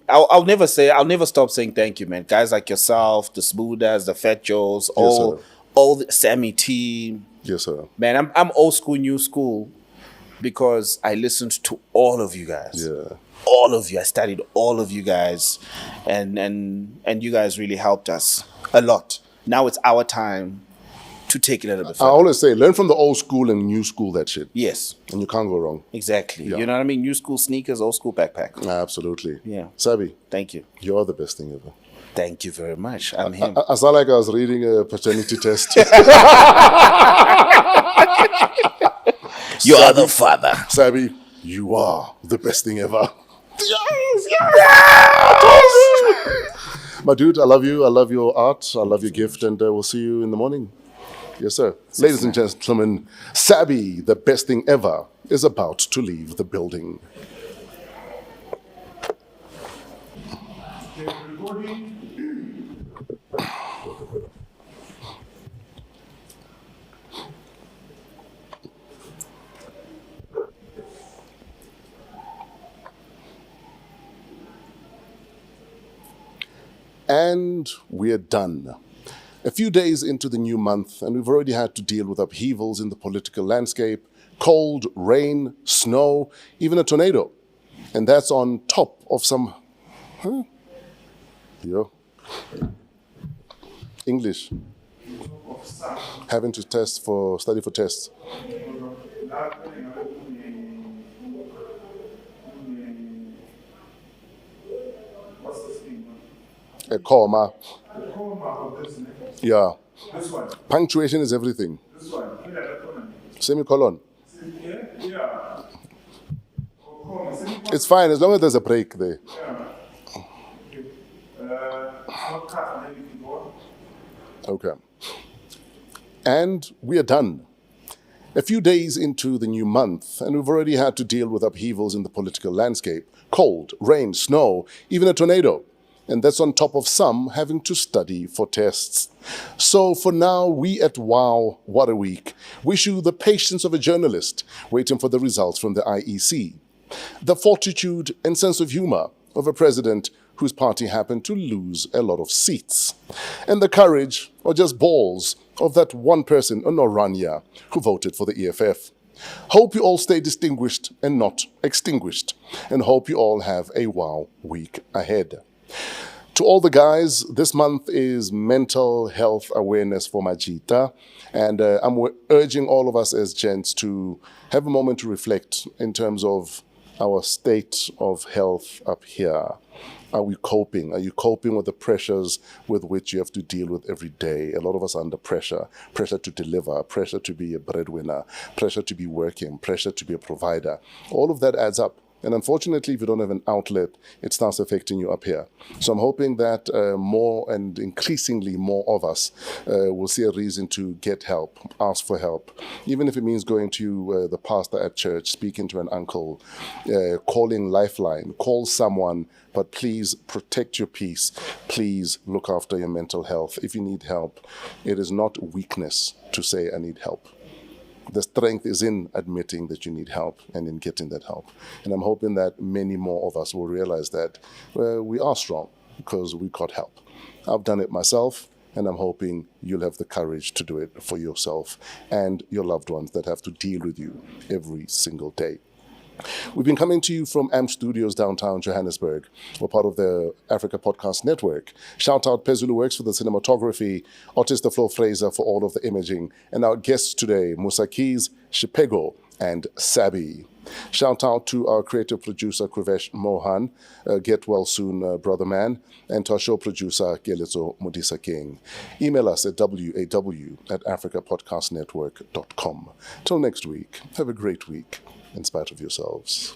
I'll never stop saying thank you, man. Guys like yourself, the Smoothers, the Fat Joes, all the Sammy team. Yes, sir. Man, I'm old school, new school, because I listened to all of you guys. Yeah. All of you. I studied all of you guys, and you guys really helped us a lot. Now it's our time to take it a little bit I further. always say, learn from the old school and new school that shit. Yes. And you can't go wrong. Exactly. Yeah. You know what I mean? New school sneakers, old school backpack. Absolutely. Yeah. Sabi, Thank you. you're the best thing ever. Thank you very much. I'm him. I sound like I was reading a paternity test. You are the father. Sabi, you are the best thing ever. Yes. My dude, I love you. I love your art. I love your gift. And we'll see you in the morning. Yes, sir. Ladies and gentlemen, Sabi, the best thing ever, is about to leave the building. And we're done. A few days into the new month, and we've already had to deal with upheavals in the political landscape, cold, rain, snow, even a tornado. And that's on top of some... English. Having to study for tests. A comma. Yeah. This one. Punctuation is everything. This one. Semicolon. Yeah. It's fine as long as there's a break there. Okay. And we are done. A few days into the new month, and we've already had to deal with upheavals in the political landscape. Cold, rain, snow, even a tornado. And that's on top of some having to study for tests. So for now, we at WOW, What a Week, wish you the patience of a journalist waiting for the results from the IEC, the fortitude and sense of humor of a president whose party happened to lose a lot of seats, and the courage, or just balls, of that one person, Onorania, who voted for the EFF. Hope you all stay distinguished and not extinguished, and hope you all have a WOW week ahead. To all the guys, this month is Mental Health Awareness for Majita, and I'm urging all of us as gents to have a moment to reflect in terms of our state of health up here. Are we coping? Are you coping with the pressures with which you have to deal with every day? A lot of us are under pressure. Pressure to deliver, pressure to be a breadwinner, pressure to be working, pressure to be a provider. All of that adds up. And unfortunately, if you don't have an outlet, it starts affecting you up here. So I'm hoping that more and increasingly more of us will see a reason to get help, ask for help, even if it means going to the pastor at church, speaking to an uncle, calling Lifeline, call someone, but please protect your peace. Please look after your mental health. If you need help, it is not weakness to say, I need help. The strength is in admitting that you need help and in getting that help. And I'm hoping that many more of us will realize that we are strong because we got help. I've done it myself, and I'm hoping you'll have the courage to do it for yourself and your loved ones that have to deal with you every single day. We've been coming to you from AMP Studios downtown Johannesburg. We're part of the Africa Podcast Network. Shout out Pezulu Works for the cinematography, Otis the Flo Fraser for all of the imaging, and our guests today, Musa Keys, Chipego, and Sabby. Shout out to our creative producer, Kuvesh Mohun. Get well soon, brother man. And to our show producer, Gelezo Modisa King. Email us at waw@africapodcastnetwork.com. Till next week, have a great week in spite of yourselves.